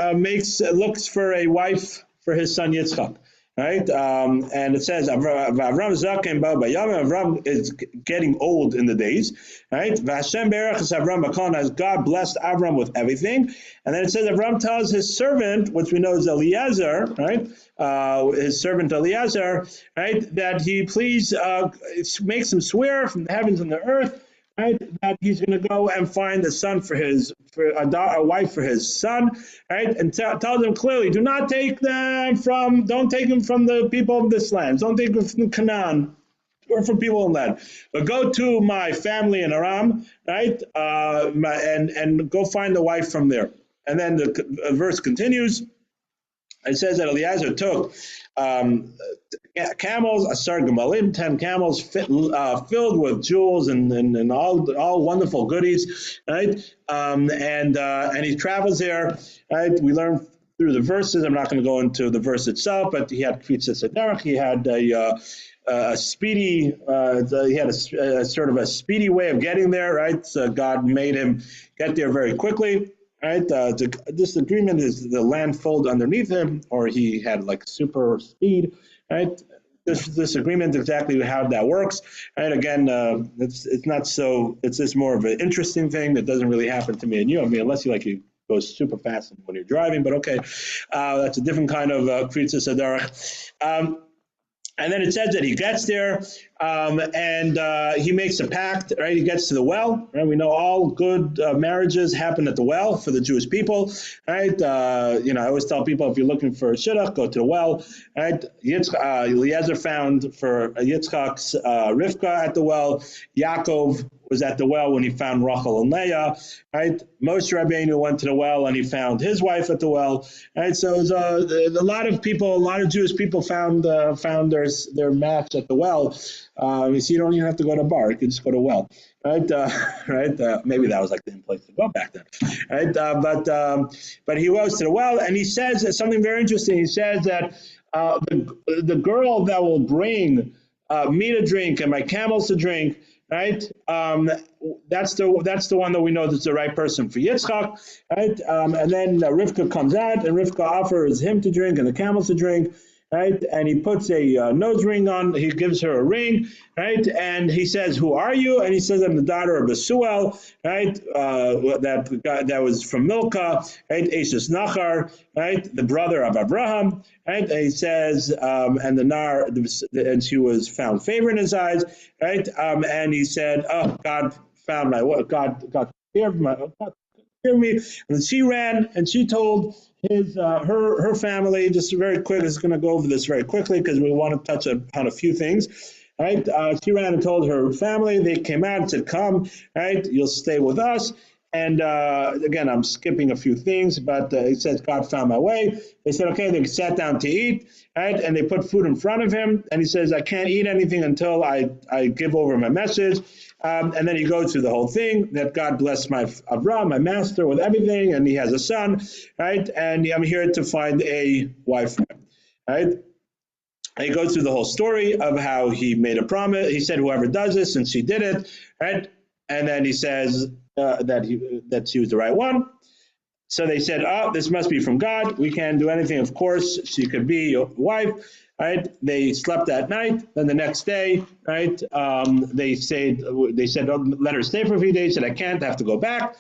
looks for a wife for his son Yitzchak. Right, and it says Avram Zaken Baba Yam. Avram is getting old in the days. Right, Vashem Berach is Avram Bakon, as God blessed Avram with everything. And then it says Avram tells his servant, which we know is Eliezer, right, his servant Eliezer, right, that he please makes him swear from the heavens and the earth, right, that he's going to go and find a son for a wife for his son, right, and tell them clearly, don't take them from the people of this land, don't take them from Canaan or from people in land, but go to my family in Aram, right, and go find a wife from there. And then the verse continues. It says that Eliezer took camels, asar gemalim, 10 camels filled with jewels and all wonderful goodies, right? And he travels there, right? We learn through the verses. I'm not going to go into the verse itself, but he had Kvitza Sederach. He had a speedy, he had a sort of a speedy way of getting there, right? So God made him get there very quickly. Right, this agreement is the land folded underneath him, or he had like super speed. Right, this agreement exactly how that works. Right, again, it's not so. It's just more of an interesting thing that doesn't really happen to me and you. I mean, unless you go super fast when you're driving. But okay, that's a different kind of Kvitza Sederach. And then it says that he gets there and he makes a pact, right? He gets to the well, right? We know all good marriages happen at the well for the Jewish people, right? I always tell people, if you're looking for a shidduch, go to the well, right? Eliezer found for Yitzchak's Rivka at the well. Yaakov was at the well when he found Rachel and Leah, right? Moshe Rabbeinu went to the well and he found his wife at the well, right? So it was, a lot of Jewish people found their match at the well. You see, you don't even have to go to a bar; you can just go to a well, right? Maybe that was like the place to go back then, right? But he goes to the well and he says something very interesting. He says that the girl that will bring me to drink and my camels to drink, right? That's the one that we know that's the right person for Yitzchak, right? And then Rivka comes out, and Rivka offers him to drink and the camels to drink, right? And he puts a nose ring on. He gives her a ring, right? And he says, "Who are you?" And he says, "I'm the daughter of Besuel, right? That was from Milcah, right? Ashes Nachar, right? The brother of Abraham, right?" And he says, and she was found favor in his eyes, right? And he said, "Oh, God found my God feared me." And she ran and she told her family, just very quick, is going to go over this very quickly because we want to touch upon a few things. Right? She ran and told her family. They came out and said, "Come, right? You'll stay with us." And again, I'm skipping a few things, but it says God found my way. They said, okay, they sat down to eat, right? And they put food in front of him. And he says, I can't eat anything until I give over my message. And then he goes through the whole thing that God blessed my Avram, my master, with everything. And he has a son, right? And I'm here to find a wife for him, right? And he goes through the whole story of how he made a promise. He said, whoever does this, and she did it, right? And then he says that she was the right one. So they said, oh, this must be from God. We can't do anything. Of course, she could be your wife, right? They slept that night. Then the next day, right, they said, oh, let her stay for a few days. Said, I can't, I have to go back.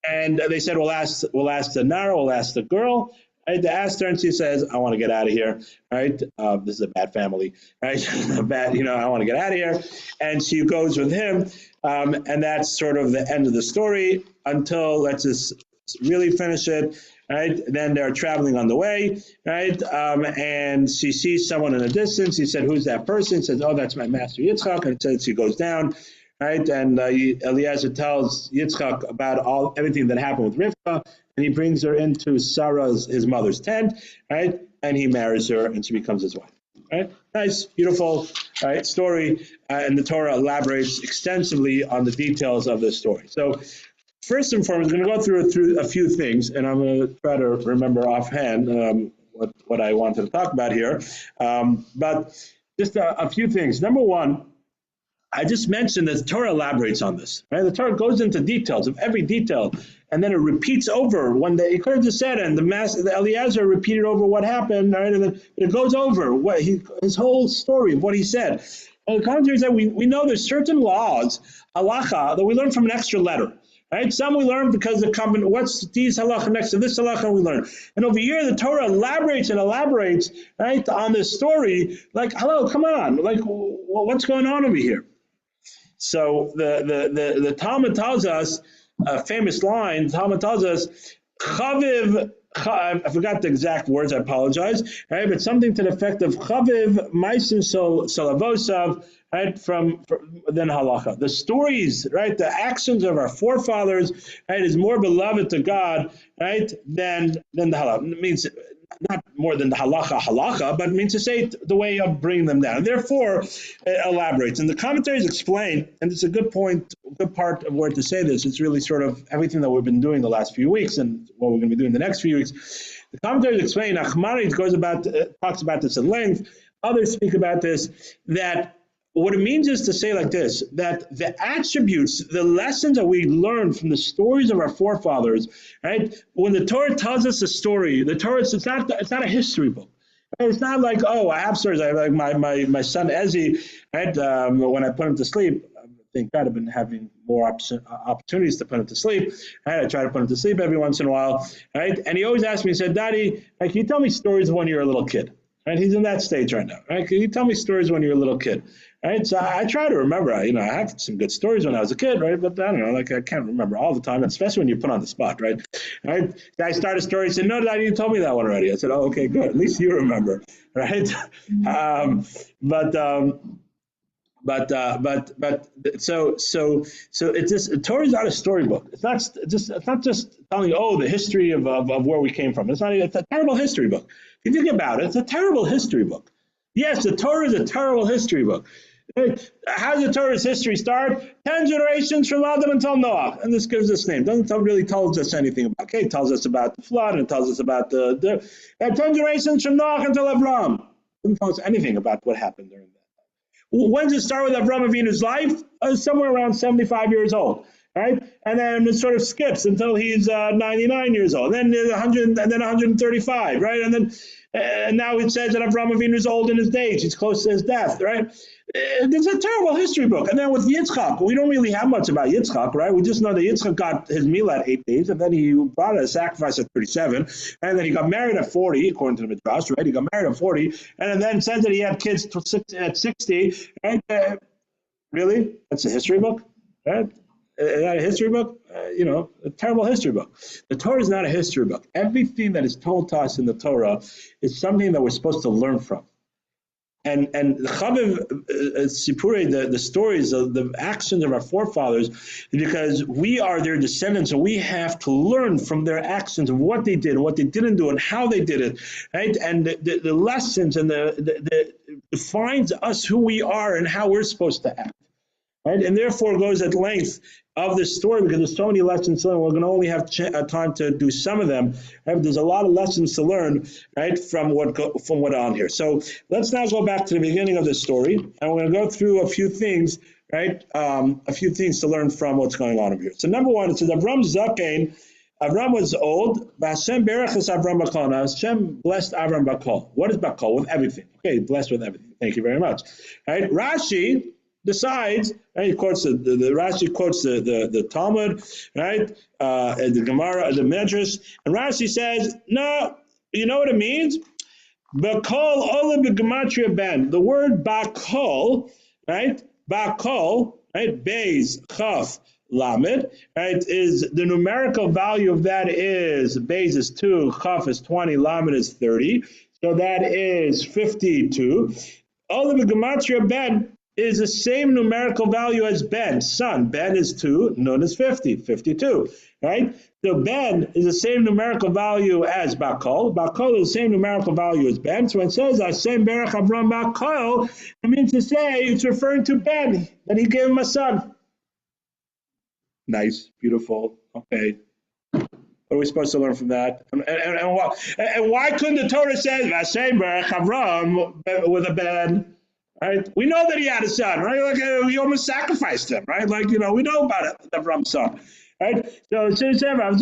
And they said, we'll ask the Nara, we'll ask the girl. Right? They asked her, and she says, I want to get out of here, right? This is a bad family, right? Bad, I want to get out of here. And she goes with him, and that's sort of the end of the story until, let's just really finish it, right? Then they're traveling on the way, right? And she sees someone in the distance. He said, who's that person? He says, oh, that's my master Yitzchak. And it says she goes down, right? And Eliezer tells Yitzchak about everything that happened with Rivka, and he brings her into his mother's tent, right? And he marries her, and she becomes his wife, right? Nice, beautiful, right, story, and the Torah elaborates extensively on the details of this story. So first and foremost, I'm going to go through a few things, and I'm going to try to remember offhand what I wanted to talk about here. But just a few things. Number one, I just mentioned that the Torah elaborates on this. Right? The Torah goes into details of every detail, and then it repeats over. When he could have just said, and the Eliezer repeated over what happened, right? And then it goes over his whole story of what he said. And the commentary said we know there's certain laws, halacha, that we learn from an extra letter. Right? Some we learn because the covenant, what's these halacha next to this halacha we learn. And over here, the Torah elaborates, right, on this story. Like, hello, come on. Like, what's going on over here? So the Talmud tells us, a famous line, Talmud tells us, Chaviv, I forgot the exact words, I apologize, right? But something to the effect of Chaviv, Maisim Salavosav, right, from than halacha. The stories, right, the actions of our forefathers, right, is more beloved to God, right, than the halacha. It means not more than the halacha, but it means to say the way of bringing them down. And therefore, it elaborates. And the commentaries explain, and it's a good point, good part of where to say this. It's really sort of everything that we've been doing the last few weeks and what we're going to be doing the next few weeks. The commentaries explain, Achmani talks about this at length, others speak about this, that what it means is to say like this, that the attributes, the lessons that we learn from the stories of our forefathers, right? When the Torah tells us a story, the Torah, it's not a history book. Right? It's not like, oh, I have stories. I have like my son Ezzy, right? When I put him to sleep, I think I've been having more opportunities to put him to sleep. Right? I try to put him to sleep every once in a while, right? And he always asks me, he said, Daddy, can you tell me stories of when you were a little kid? Right? He's in that stage right now. Right? Can you tell me stories when you were a little kid? Right, so I try to remember. I have some good stories when I was a kid, right? But I don't know, like I can't remember all the time, especially when you're put on the spot, right? Right? I start a story, said, "No, Daddy, you told me that one already." I said, "Oh, okay, good. At least you remember, right?" But so it's just Torah is not a storybook. It's not just telling you, oh, the history of where we came from. It's a terrible history book. If you think about it, it's a terrible history book. Yes, the Torah is a terrible history book. How does the Torah's history start? 10 generations from Adam until Noah. And this gives us name. Doesn't really tell us anything about. Okay, it tells us about the flood, and it tells us about the 10 generations from Noah until Abraham. Doesn't tell us anything about what happened during that. When does it start with Avraham Avinu's life? Somewhere around 75 years old, right? And then it sort of skips until he's 99 years old. Then 100, and then 135, right? And now it says that Avraham Avinu is old in his days. He's close to his death, right? It's a terrible history book. And then with Yitzchak, we don't really have much about Yitzchak, right? We just know that Yitzchak got his meal at 8 days, and then he brought a sacrifice at 37, and then he got married at 40, according to the Midrash, right? He got married at 40, and then says that he had kids at 60, right? Really? That's a history book, right? Is that a history book? A terrible history book. The Torah is not a history book. Everything that is told to us in the Torah is something that we're supposed to learn from. And Chaviv Sipure, the stories of the actions of our forefathers, because we are their descendants, and we have to learn from their actions of what they did, what they didn't do, and how they did it, right? And the lessons and the defines us who we are and how we're supposed to act. Right? And therefore goes at length of this story because there's so many lessons to learn. We're going to only have time to do some of them. Right? There's a lot of lessons to learn, right, from what on here. So let's now go back to the beginning of this story, and we're going to go through a few things, right, a few things to learn from what's going on over here. So number one, it says Avram Zakein. Avram was old. Hashem berachas Avram bakol. Now Hashem blessed Avram bakol. What is bakol? With everything. Okay, blessed with everything. Thank you very much. Right? Rashi decides, right? He quotes the Rashi quotes the Talmud, right? The Gemara, the Medrash, and Rashi says, no, you know what it means? Bakol ola b'gematria ben. The word bakol, right? Bakol, right? Beis chaf lamed, right? Is the numerical value of that is Beis is 2, chaf is 20, lamed is 30, so that is 52. Ola b'gematria ben is the same numerical value as Ben, son. Ben is 2, Nun is 50, 52, right? So Ben is the same numerical value as Bakol. Bakol is the same numerical value as Ben. So it says, Hashem berach Avram Bakol, it means to say it's referring to Ben, that he gave him a son. Nice, beautiful, okay. What are we supposed to learn from that? And why couldn't the Torah say, Hashem berach Avram with a Ben? Right? We know that he had a son, right? Like he almost sacrificed him, right? Like, we know about it, Avram's son, right? So it says Avram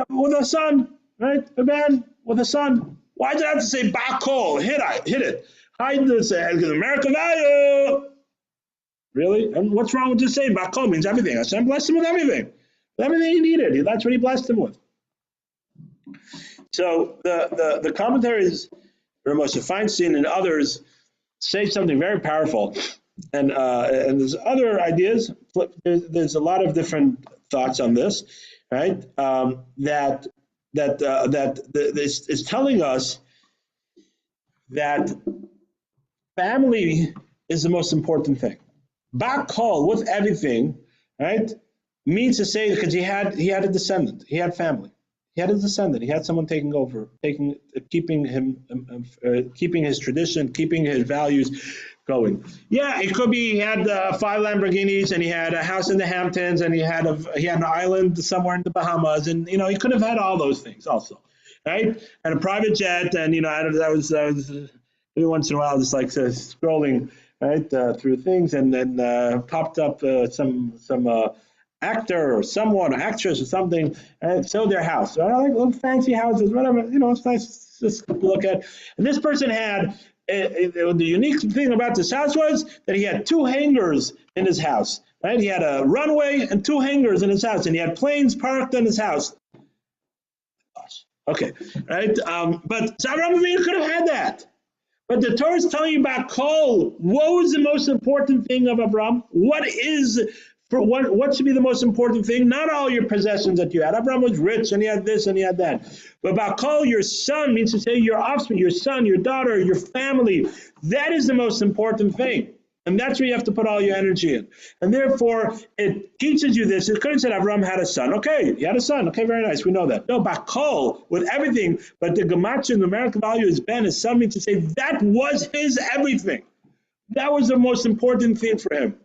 with a son, right? A man with a son. Why did I have to say Bakol? Hit it. Hide this American value. Really? And what's wrong with just saying Bakol means everything? Hashem blessed him with everything. Everything he needed. That's what he blessed him with. So the commentaries, Moshe Feinstein and others, say something very powerful, and there's other ideas. There's a lot of different thoughts on this, right? That is telling us that family is the most important thing. Bakol with everything, right, means to say because he had a descendant, he had family. He had a descendant. He had someone taking over, keeping his tradition, keeping his values going. Yeah, it could be he had 5 Lamborghinis, and he had a house in the Hamptons, and he had an island somewhere in the Bahamas, and he could have had all those things also, right? And a private jet, and I was every once in a while just like scrolling right through things, and then popped up some actor or someone, actress or something, and sold their house. So I like little fancy houses, whatever. It's nice just to look at. And this person had the unique thing about this house was that he had 2 hangars in his house. Right? He had a runway and 2 hangars in his house, and he had planes parked in his house. Okay, right? But Avraham Avinu could have had that. But the Torah is telling you about Kol. What was the most important thing of Avraham? What should be the most important thing? Not all your possessions that you had. Abraham was rich and he had this and he had that. But Bakol, your son, means to say your offspring, your son, your daughter, your family. That is the most important thing. And that's where you have to put all your energy in. And therefore, it teaches you this. It could have said Abraham had a son. Okay, he had a son. Okay, very nice. We know that. No, Bakol, with everything, but the Gematria, the numerical value is Ben, is something to say that was his everything. That was the most important thing for him.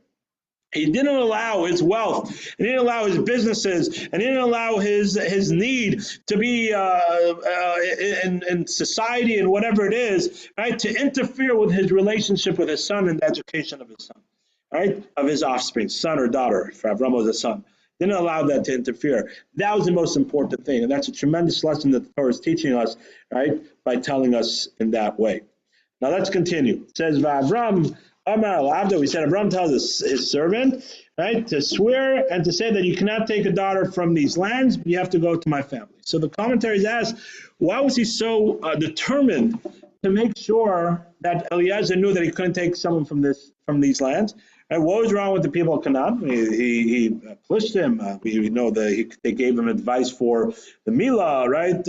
He didn't allow his wealth, he didn't allow his businesses, and he didn't allow his need to be in society and whatever it is, right, to interfere with his relationship with his son and the education of his son, right, of his offspring, son or daughter. For Avraham was a son. Didn't allow that to interfere. That was the most important thing, and that's a tremendous lesson that the Torah is teaching us, right, by telling us in that way. Now let's continue. It says, V'Avram Amar al-Abdo, we said Abraham tells his servant, right, to swear and to say that you cannot take a daughter from these lands, but you have to go to my family. So the commentaries ask, why was he so determined to make sure that Eliezer knew that he couldn't take someone from these lands? And what was wrong with the people of Canaan? He pushed him. We know that they gave him advice for the Milah, right?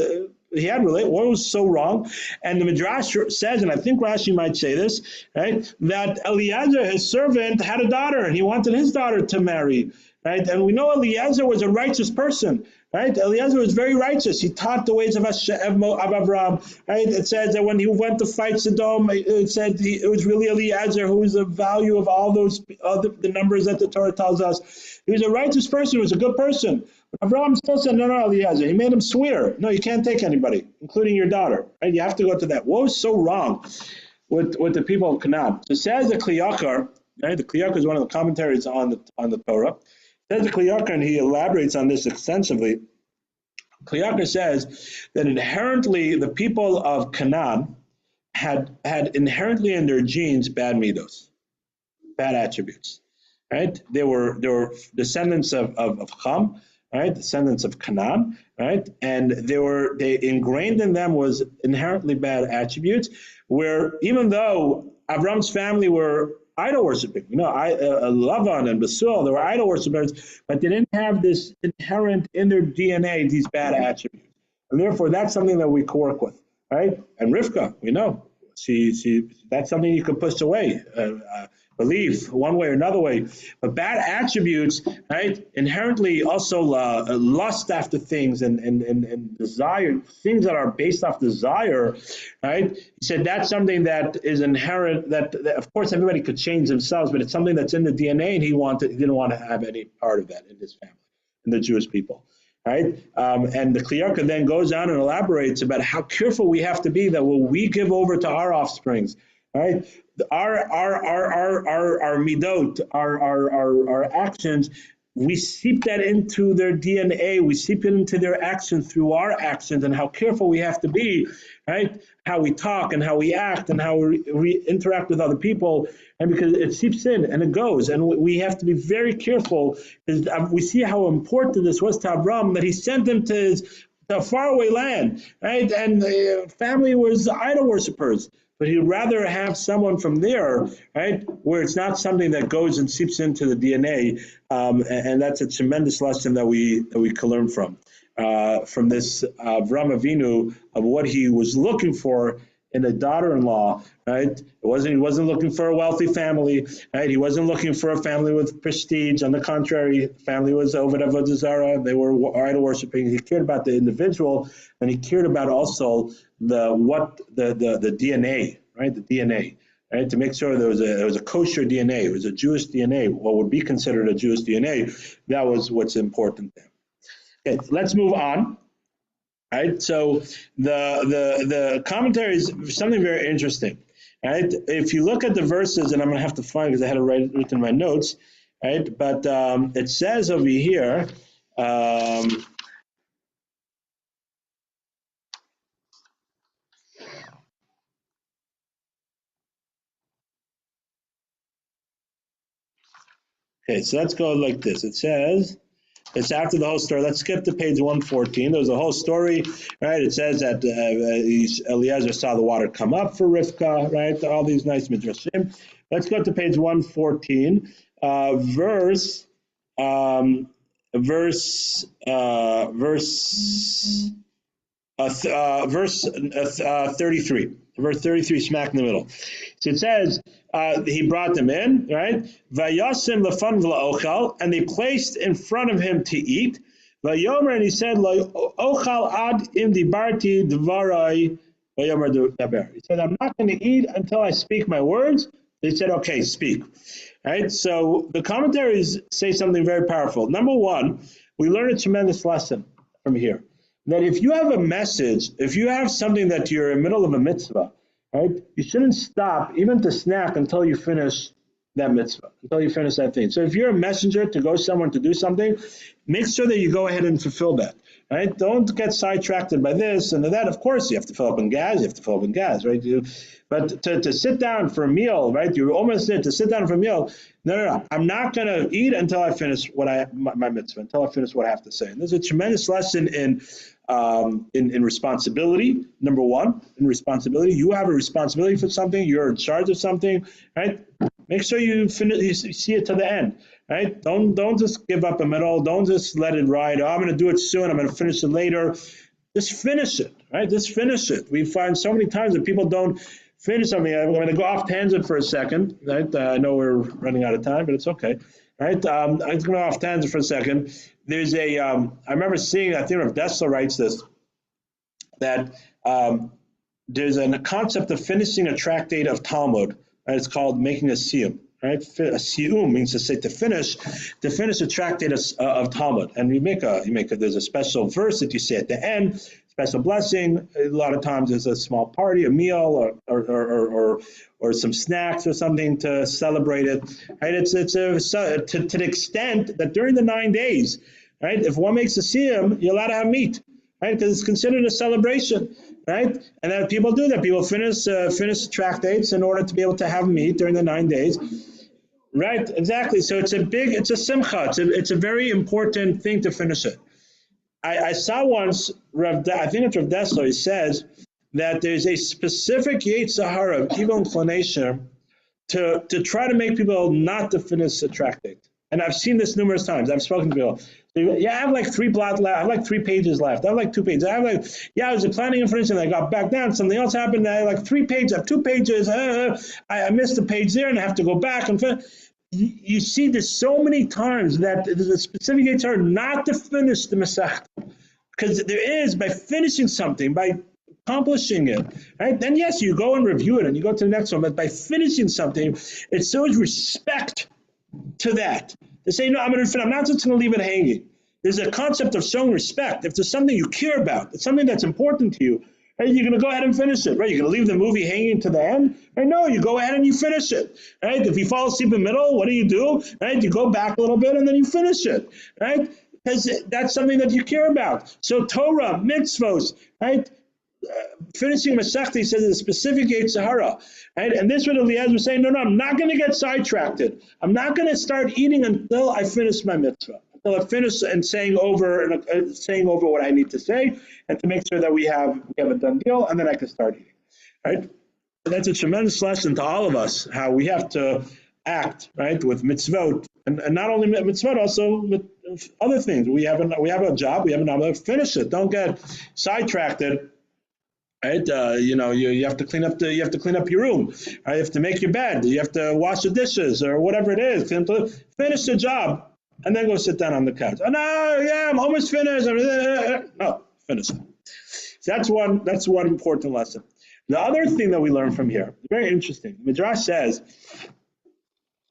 what was so wrong? And the Midrash says, and I think Rashi might say this, right, that Eliezer, his servant, had a daughter, and he wanted his daughter to marry, right? And we know Eliezer was a righteous person, right? Eliezer was very righteous. He taught the ways of Abraham, right? It says that when he went to fight Sodom, it said it was really Eliezer who was the value of all those the numbers that the Torah tells us. He was a righteous person. He was a good person. Abraham still said, no, Eliezer. He made him swear, no, you can't take anybody, including your daughter. Right? You have to go to that. What was so wrong with the people of Canaan? So it says the Kliyakar, right? The Kliyakar is one of the commentaries on the Torah. It says the Kliyakar, and he elaborates on this extensively. Kliyakar says that inherently the people of Canaan had inherently in their genes bad midos, bad attributes. Right? They were descendants of Ham, right? Descendants of Canaan, right? And they ingrained in them was inherently bad attributes, where even though Avram's family were idol worshiping, Lavan and Basul, they were idol worshippers, but they didn't have this inherent in their DNA, these bad attributes. And therefore, that's something that we can work with, right? And Rivka, we know, she that's something you can push away. Belief one way or another way, but bad attributes, right, inherently also lust after things and desire, things that are based off desire, right? He said that's something that is inherent, that of course everybody could change themselves, but it's something that's in the DNA, and he didn't want to have any part of that in his family, in the Jewish people. Right? And the Kliyarka then goes on and elaborates about how careful we have to be that what we give over to our offsprings, right? Our midot, our actions, we seep that into their DNA, we seep it into their actions through our actions, and how careful we have to be, right? How we talk and how we act and how we interact with other people, and because it seeps in and it goes, and we have to be very careful. We see how important this was to Abraham, that he sent him to a faraway land, right? And the family was idol worshippers. But he'd rather have someone from there, right, where it's not something that goes and seeps into the DNA, and that's a tremendous lesson that we can learn from this Avraham Avinu, of what he was looking for in a daughter-in-law, right? He wasn't looking for a wealthy family, right? He wasn't looking for a family with prestige. On the contrary, the family was Oved Avodah Zarah. They were idol worshiping. He cared about the individual, and he cared about also the DNA, right? The DNA, right? To make sure there was a kosher DNA, it was a Jewish DNA, what would be considered a Jewish DNA. That was what's important there. Okay, let's move on. Right, so the commentary is something very interesting. Right, if you look at the verses, and I'm going to have to find because I had it written in my notes. Right, but it says over here. Okay, so let's go like this. It says. It's after the whole story. Let's skip to page 114. There's a whole story, right? It says that Eliezer saw the water come up for Rivka, right? All these nice midrashim. Let's go to page 114, verse 33. Verse 33, smack in the middle. So it says, he brought them in, right? Vayasim lefan v'la'ochal, and they placed in front of him to eat. Vayomer, and he said, ochal ad im dibarti dvarai vayomer daber. He said, I'm not going to eat until I speak my words. They said, okay, speak. Right? So the commentaries say something very powerful. Number one, we learn a tremendous lesson from here. That if you have a message, if you have something that you're in the middle of a mitzvah, right, you shouldn't stop even to snack until you finish that mitzvah, until you finish that thing. So if you're a messenger to go somewhere to do something, make sure that you go ahead and fulfill that, right? Don't get sidetracked by this and that. Of course, you have to fill up in gas, right? But to sit down for a meal, right? You're almost there to sit down for a meal. No. I'm not going to eat until I finish my mitzvah, until I finish what I have to say. And there's a tremendous lesson in responsibility. Number one, in responsibility, you have a responsibility for something. You're in charge of something, right? Make sure you finish. You see it to the end, right? Don't just give up in the middle. Don't just let it ride. Oh, I'm going to do it soon. I'm going to finish it later. Just finish it, right? Just finish it. We find so many times that people don't finish something. I'm going to go off tangent for a second, right? I know we're running out of time, but it's okay, right? I'm going to go off tangent for a second. There's I remember seeing, I think Rav Dessler writes this, that there's a concept of finishing a tractate of Talmud, right? It's called making a siyum, right? A siyum means to say to finish a tractate of Talmud, and there's a special verse that you say at the end, special blessing. A lot of times there's a small party, a meal, or some snacks or something to celebrate it, right? It's to the extent that during the 9 days, right? If one makes a siyum, you're allowed to have meat, right? Because it's considered a celebration, right? And then people do that. People finish tractates in order to be able to have meat during the 9 days, right? Exactly. So it's a simcha. It's a very important thing to finish it. I saw once, I think it's Rav Dessler, he says that there's a specific Yetzer Hara, evil inclination, to try to make people not to finish a tractate. And I've seen this numerous times. I've spoken to people. Yeah, I have like 3 blots left. I have like 3 pages left. I have like 2 pages. I was planning and finishing. I got back down. Something else happened. I have like 3 pages. I have 2 pages. I missed a page there, and I have to go back and finish. You see this so many times that there's a specific Yetzer Hara not to finish the Masechta, because there is, by finishing something, by accomplishing it, right? Then yes, you go and review it, and you go to the next one. But by finishing something, it shows respect to that. To say, no, I'm not just going to leave it hanging. There's a concept of showing respect. If there's something you care about, it's something that's important to you, right, you're going to go ahead and finish it, right? You're going to leave the movie hanging to the end, right? No, you go ahead and you finish it, right? If you fall asleep in the middle, what do? Right? You go back a little bit and then you finish it, right? Because that's something that you care about. So Torah, mitzvos, right? Finishing Masechta, he says, is a specific Yetzer Hara, right? And this is what Eliezer was saying, no, I'm not going to get sidetracked. I'm not going to start eating until I finish my mitzvah, until I finish and saying over what I need to say, and to make sure that we have a done deal, and then I can start eating, right? And that's a tremendous lesson to all of us, how we have to act, right, with mitzvot, and not only mitzvot, also with other things. We have a job, we have an obligation, finish it. Don't get sidetracked. Right, you have to clean up your room. Right? You have to make your bed. You have to wash the dishes or whatever it is. Finish the job and then go sit down on the couch. Oh no, yeah, I'm almost finished. No, finish it. So that's one important lesson. The other thing that we learn from here, very interesting. Midrash says,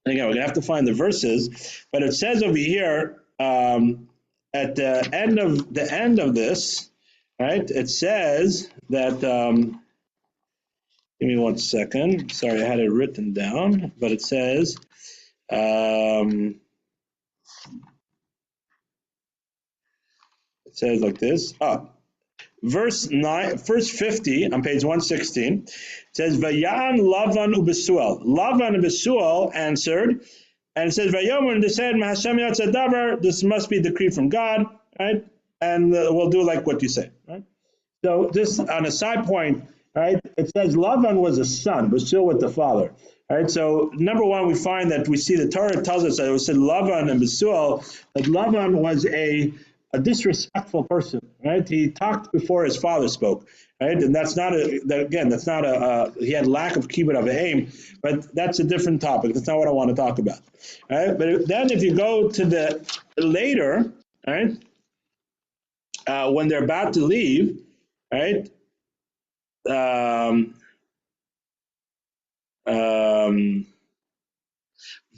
and again, we're gonna have to find the verses, but it says over here at the end of this. Right, it says that, give me 1 second. Sorry, I had it written down, but it says, like this. Verse 50 on page 116, it says, Vayan Lavan uBesuel. Lavan and Besuel answered, and it says, Vayomer, and they said, Mahashem Yatsa Davar, this must be a decree from God, right? And we'll do like what you say, right? So just on a side point, right, it says Lavan was a son, but still with the father, right? So number one, we find that we see the Torah tells us that it said Lavan and Besuel, that Lavan was a disrespectful person, right? He talked before his father spoke, right? And that's not he had lack of kibbud of aim, but that's a different topic. That's not what I want to talk about, right? But then if you go to the later, right, when they're about to leave, right?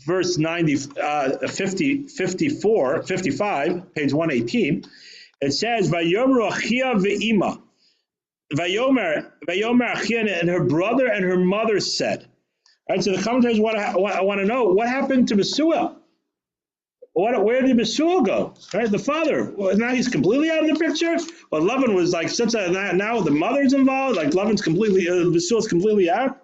Verse 90, 55, page 118, it says, Vayomer Achia ve'ima. Vayomer Achia, and her brother and her mother said. Right, so the commentators want to know, what happened to Besuel? Where did Besuel go? Right, the father. Well, now he's completely out of the picture. Well, Lavan was like now the mother's involved. Like Lavan's completely, Besuel's completely out.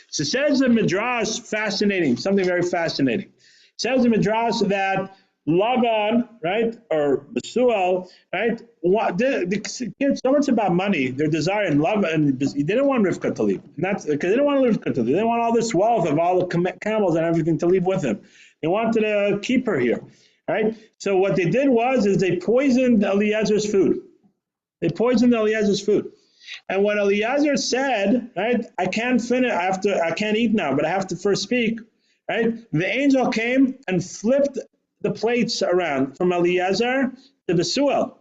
So it says the Midrash, fascinating, something very fascinating. It says the Midrash that Lavan, right, or Besuel, right, the kids, so much about money, their desire and love, and they didn't want Rivka to leave. And that's because they didn't want Rivka to leave. They didn't want all this wealth of all the camels and everything to leave with him. They wanted to keep her here, right? So what they did is they poisoned Eliezer's food. And when Eliezer said, right, I can't finish, I can't eat now, but I have to first speak, right? The angel came and flipped the plates around from Eliezer to Besuel,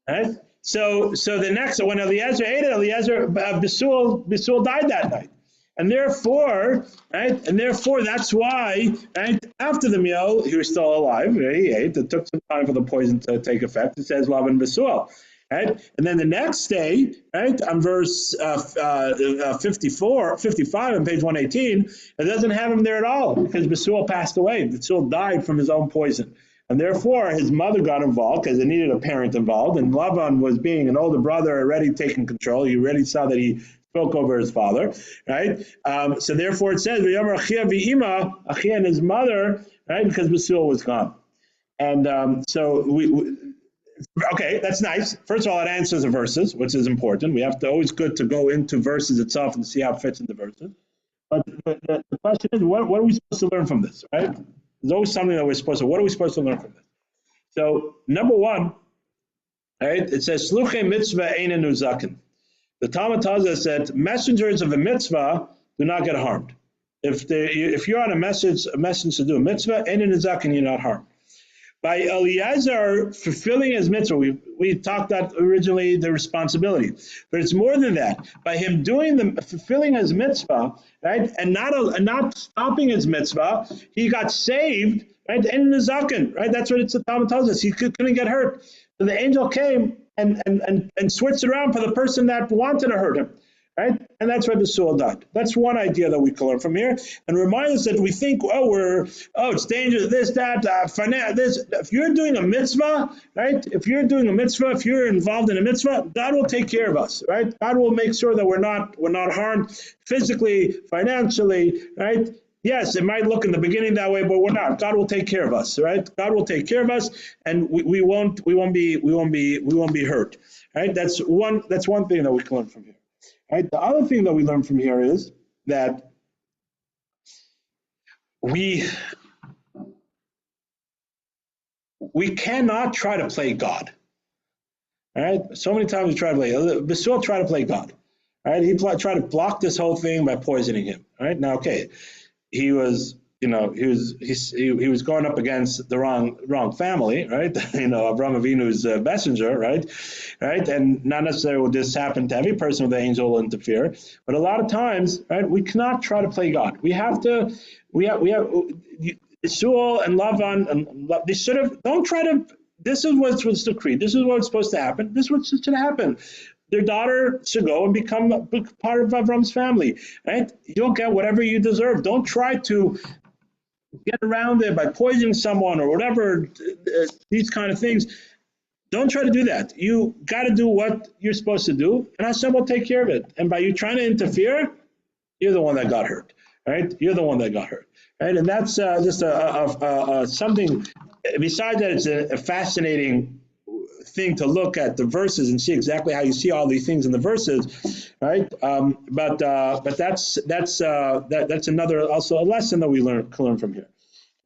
right? So the next, when Eliezer ate it, Besuel died that night. And therefore, right, that's why, right, after the meal, he was still alive, right, he ate. It took some time for the poison to take effect. It says, Lavan Besuel. Right? And then the next day, right, on verse 55 on page 118, it doesn't have him there at all because Besuel passed away. Besuel died from his own poison. And therefore, his mother got involved because it needed a parent involved. And Lavan was being an older brother, already taking control. He already saw that he spoke over his father, right? So therefore it says, Achia and his mother, right, because Besuel was gone. And okay, that's nice. First of all, it answers the verses, which is important. We have to always good to go into verses itself and see how it fits into verses. But the question is, what are we supposed to learn from this, right? There's always something that what are we supposed to learn from this? So, number one, right, it says, Shluchei mitzvah eina nuzakin. The Talmud tells us that messengers of a mitzvah do not get harmed. If you're on a message to do a mitzvah, eina nuzakin, you're not harmed. By Eliezer fulfilling his mitzvah, we talked about originally the responsibility, but it's more than that. By him fulfilling his mitzvah, right, and not stopping his mitzvah, he got saved, right, and in the zaken, right. That's what the Talmud tells us. He couldn't get hurt. So the angel came and switched around for the person that wanted to hurt him. Right? And that's why Besuel died. That's one idea that we can learn from here. And remind us that we think, it's dangerous, this, that, this. If you're doing a mitzvah, right? If you're involved in a mitzvah, God will take care of us, right? God will make sure that we're not harmed physically, financially, right? Yes, it might look in the beginning that way, but we're not. God will take care of us, right? God will take care of us, and we won't be hurt, right? That's one thing that we can learn from here. Right? The other thing that we learn from here is that we cannot try to play God. All right? So many times we try to play. Besuel tried to play God. All right? He tried to block this whole thing by poisoning him. All right? Now, okay, he was going up against the wrong family, right? Avraham Avinu's messenger, right? And not necessarily will this happen to every person with the angel will interfere, but a lot of times, right, we cannot try to play God. We have Besuel and Lavan, and they should have, don't try to, this is what was decreed. This is what's supposed to happen. This is what should happen. Their daughter should go and become a part of Avram's family, right? You'll get whatever you deserve. Don't try to get around it by poisoning someone or whatever, these kind of things. Don't try to do that. You got to do what you're supposed to do, and Hashem will take care of it. And by you trying to interfere, you're the one that got hurt, right? You're the one that got hurt, right? And that's just something, besides that it's a fascinating thing to look at the verses and see exactly how you see all these things in the verses, right? But that's another also a lesson that we can learn from here.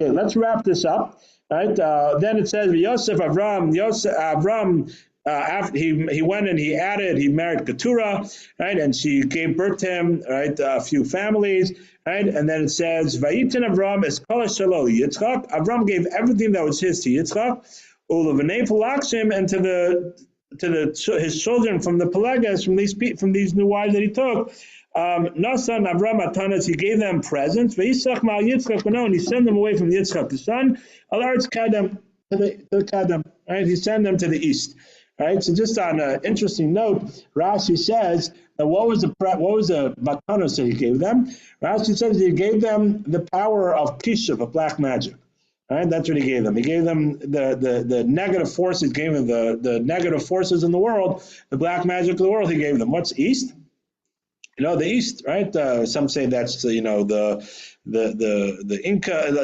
Okay, let's wrap this up, right? Then it says Avram, he went and he married Keturah, right? And she gave birth to him, right? A few families, right? And then it says Vayitin Avram es kol shelo Yitzchak. Avram gave everything that was his to Yitzchak. And to his children from the Pelegas, from these new wives that he took, Nasan Avram Atanas, he gave them presents. And he sent them away from Yitzchak the son. Al-Arz Kadam, to the Kadam, right? He sent them to the east, right? So just on an interesting note, Rashi says that what was the matanos that he gave them? Rashi says he gave them the power of kishuv, of black magic. Right, that's what he gave them. He gave them the negative forces. Gave them the negative forces in the world, the black magic of the world. He gave them. What's east? The east, right? Some say that's the Inca.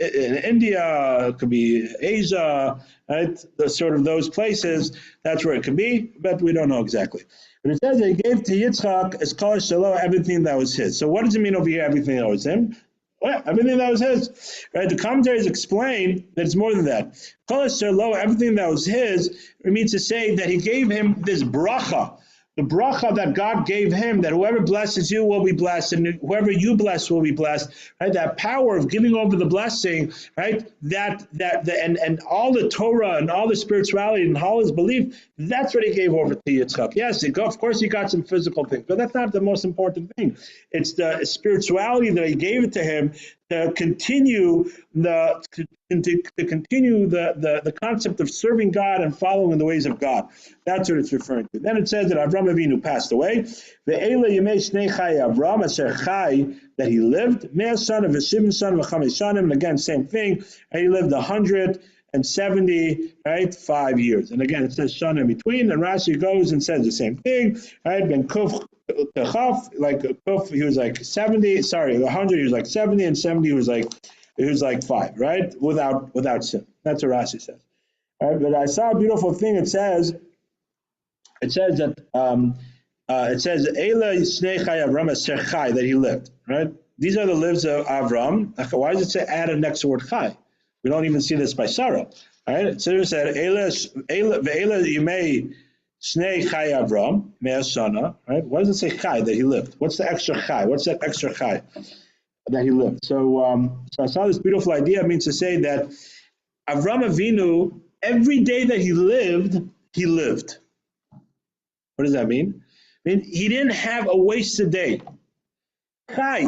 In India, it could be Asia, right? The sort of those places. That's where it could be, but we don't know exactly. But it says that he gave to Yitzchak as kol shelo, everything that was his. So what does it mean over here? Everything that was him. Well, everything that was his, right? The commentaries explain that it's more than that. Kol shelo, everything that was his, it means to say that he gave him this bracha, the bracha that God gave him, that whoever blesses you will be blessed, and whoever you bless will be blessed, right? That power of giving over the blessing, right? And all the Torah and all the spirituality and all his belief, that's what he gave over to Yitzchak. Yes, of course he got some physical things, but that's not the most important thing. It's the spirituality that he gave it to him to continue the concept of serving God and following the ways of God. That's what it's referring to. Then it says that Avram Avinu passed away. Ve'ela yemei shnei chai Avram asher chai, that he lived. Mea son of Shivim son of Chamesh shanim, and again same thing. And he lived 170, right, 5 years. And again it says shana in between. And Rashi goes and says the same thing. Right, Ben Kuf Techaf, like Kuf, he was like 70. Sorry, 100 he was like 70, and 70 he was like 5, right? Without sin. That's what Rashi says. All right, but I saw a beautiful thing. It says that Eila Shnei Chai Avram Asher Chai, that he lived. Right? These are the lives of Avram. Why does it say add a next word Chai? We don't even see this by Sarah. All right? So it said Eila Yimei Shnei Chai Avram Mea Shana. Right? Why does it say Chai, that he lived? What's the extra Chai? What's that extra Chai that he lived? So I saw this beautiful idea. It means to say that Avram Avinu, every day that he lived. What does that mean? I mean, he didn't have a wasted day. Chai,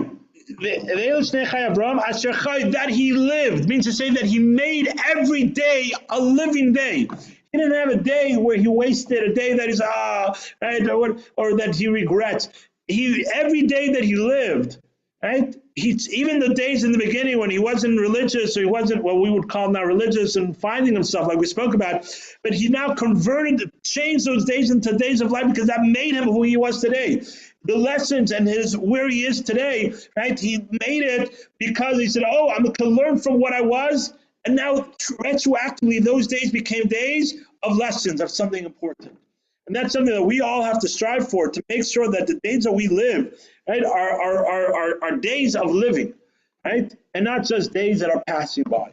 that he lived, means to say that he made every day a living day. He didn't have a day where he wasted, a day that is, right, or that he regrets. Every day that he lived, right? Even the days in the beginning when he wasn't religious, or he wasn't what we would call now religious and finding himself, like we spoke about, but he now changed those days into days of life, because that made him who he was today. The lessons and where he is today, right? He made it because he said, "Oh, I'm going to learn from what I was," and now retroactively, those days became days of lessons, of something important. And that's something that we all have to strive for, to make sure that the days that we live, right, are days of living, right? And not just days that are passing by,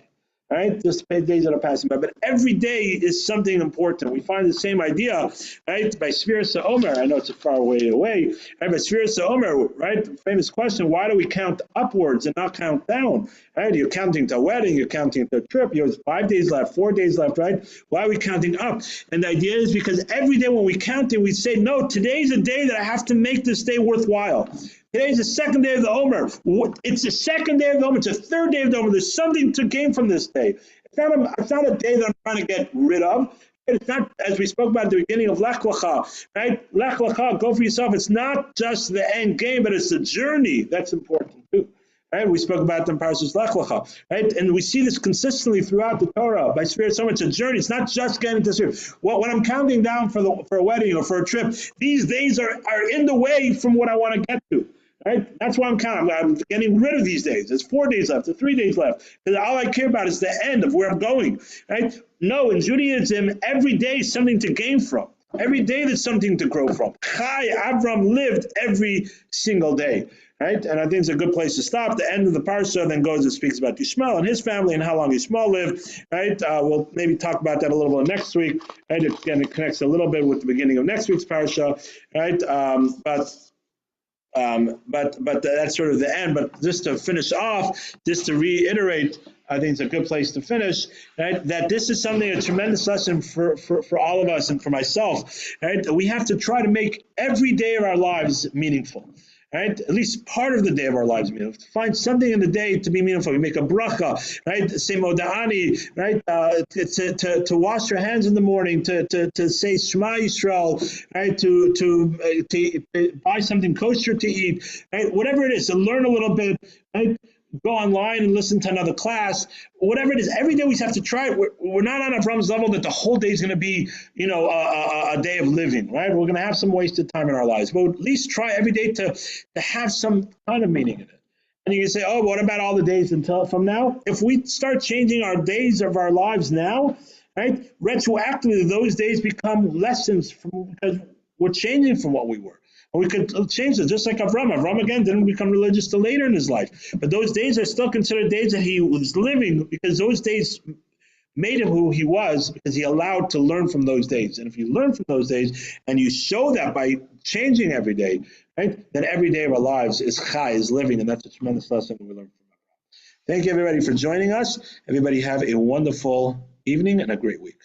right? Just days that are passing by. But every day is something important. We find the same idea, right, by Sfira Sa'omer. I know it's a far way away, right? But Sfira Sa'omer, right? Famous question, why do we count upwards and not count down? Right? You're counting to a wedding, you're counting to a trip, you have 5 days left, 4 days left, right? Why are we counting up? And the idea is because every day when we count it, we say, no, today's a day that I have to make this day worthwhile. Today's the second day of the Omer. It's the second day of the Omer. It's the third day of the Omer. There's something to gain from this day. It's not a day that I'm trying to get rid of. It's not, as we spoke about at the beginning of Lech Lecha, right? Lech Lecha, go for yourself. It's not just the end game, but it's the journey that's important too. Right? We spoke about them in Parshas Lech Lecha, right? And we see this consistently throughout the Torah. By Spirit, so much a journey. It's not just getting to Spirit. Well, when I'm counting down for a wedding or for a trip, these days are in the way from what I want to get to. Right? That's why I'm counting. I'm getting rid of these days. There's 4 days left. There's 3 days left. Because all I care about is the end of where I'm going. Right? No, in Judaism, every day is something to gain from. Every day there's something to grow from. Chai, Avram lived every single day. Right? And I think it's a good place to stop. The end of the parsha then goes and speaks about Yishmael and his family and how long Yishmael lived. Right? We'll maybe talk about that a little bit next week. Right? Again, it connects a little bit with the beginning of next week's parsha. Right? But that's sort of the end. But just to finish off, just to reiterate, I think it's a good place to finish, right? That this is something, a tremendous lesson for all of us and for myself, right? We have to try to make every day of our lives meaningful. Right? At least part of the day of our lives meaningful. Find something in the day to be meaningful. You make a bracha, right? Say moda'ani, right? To wash your hands in the morning, to say Shema Yisrael, right? To buy something kosher to eat, right? Whatever it is, to learn a little bit, right? Go online and listen to another class, whatever it is. Every day we have to try it. We're not on Avram's level that the whole day is going to be, a day of living, right? We're going to have some wasted time in our lives, but at least try every day to have some kind of meaning in it. And you can say, oh, what about all the days until from now? If we start changing our days of our lives now, right, retroactively, those days become lessons because we're changing from what we were. We could change it, just like Avram. Avram, again, didn't become religious till later in his life. But those days are still considered days that he was living, because those days made him who he was because he allowed to learn from those days. And if you learn from those days and you show that by changing every day, right, then every day of our lives is chai, is living, and that's a tremendous lesson that we learn from it. Thank you, everybody, for joining us. Everybody have a wonderful evening and a great week.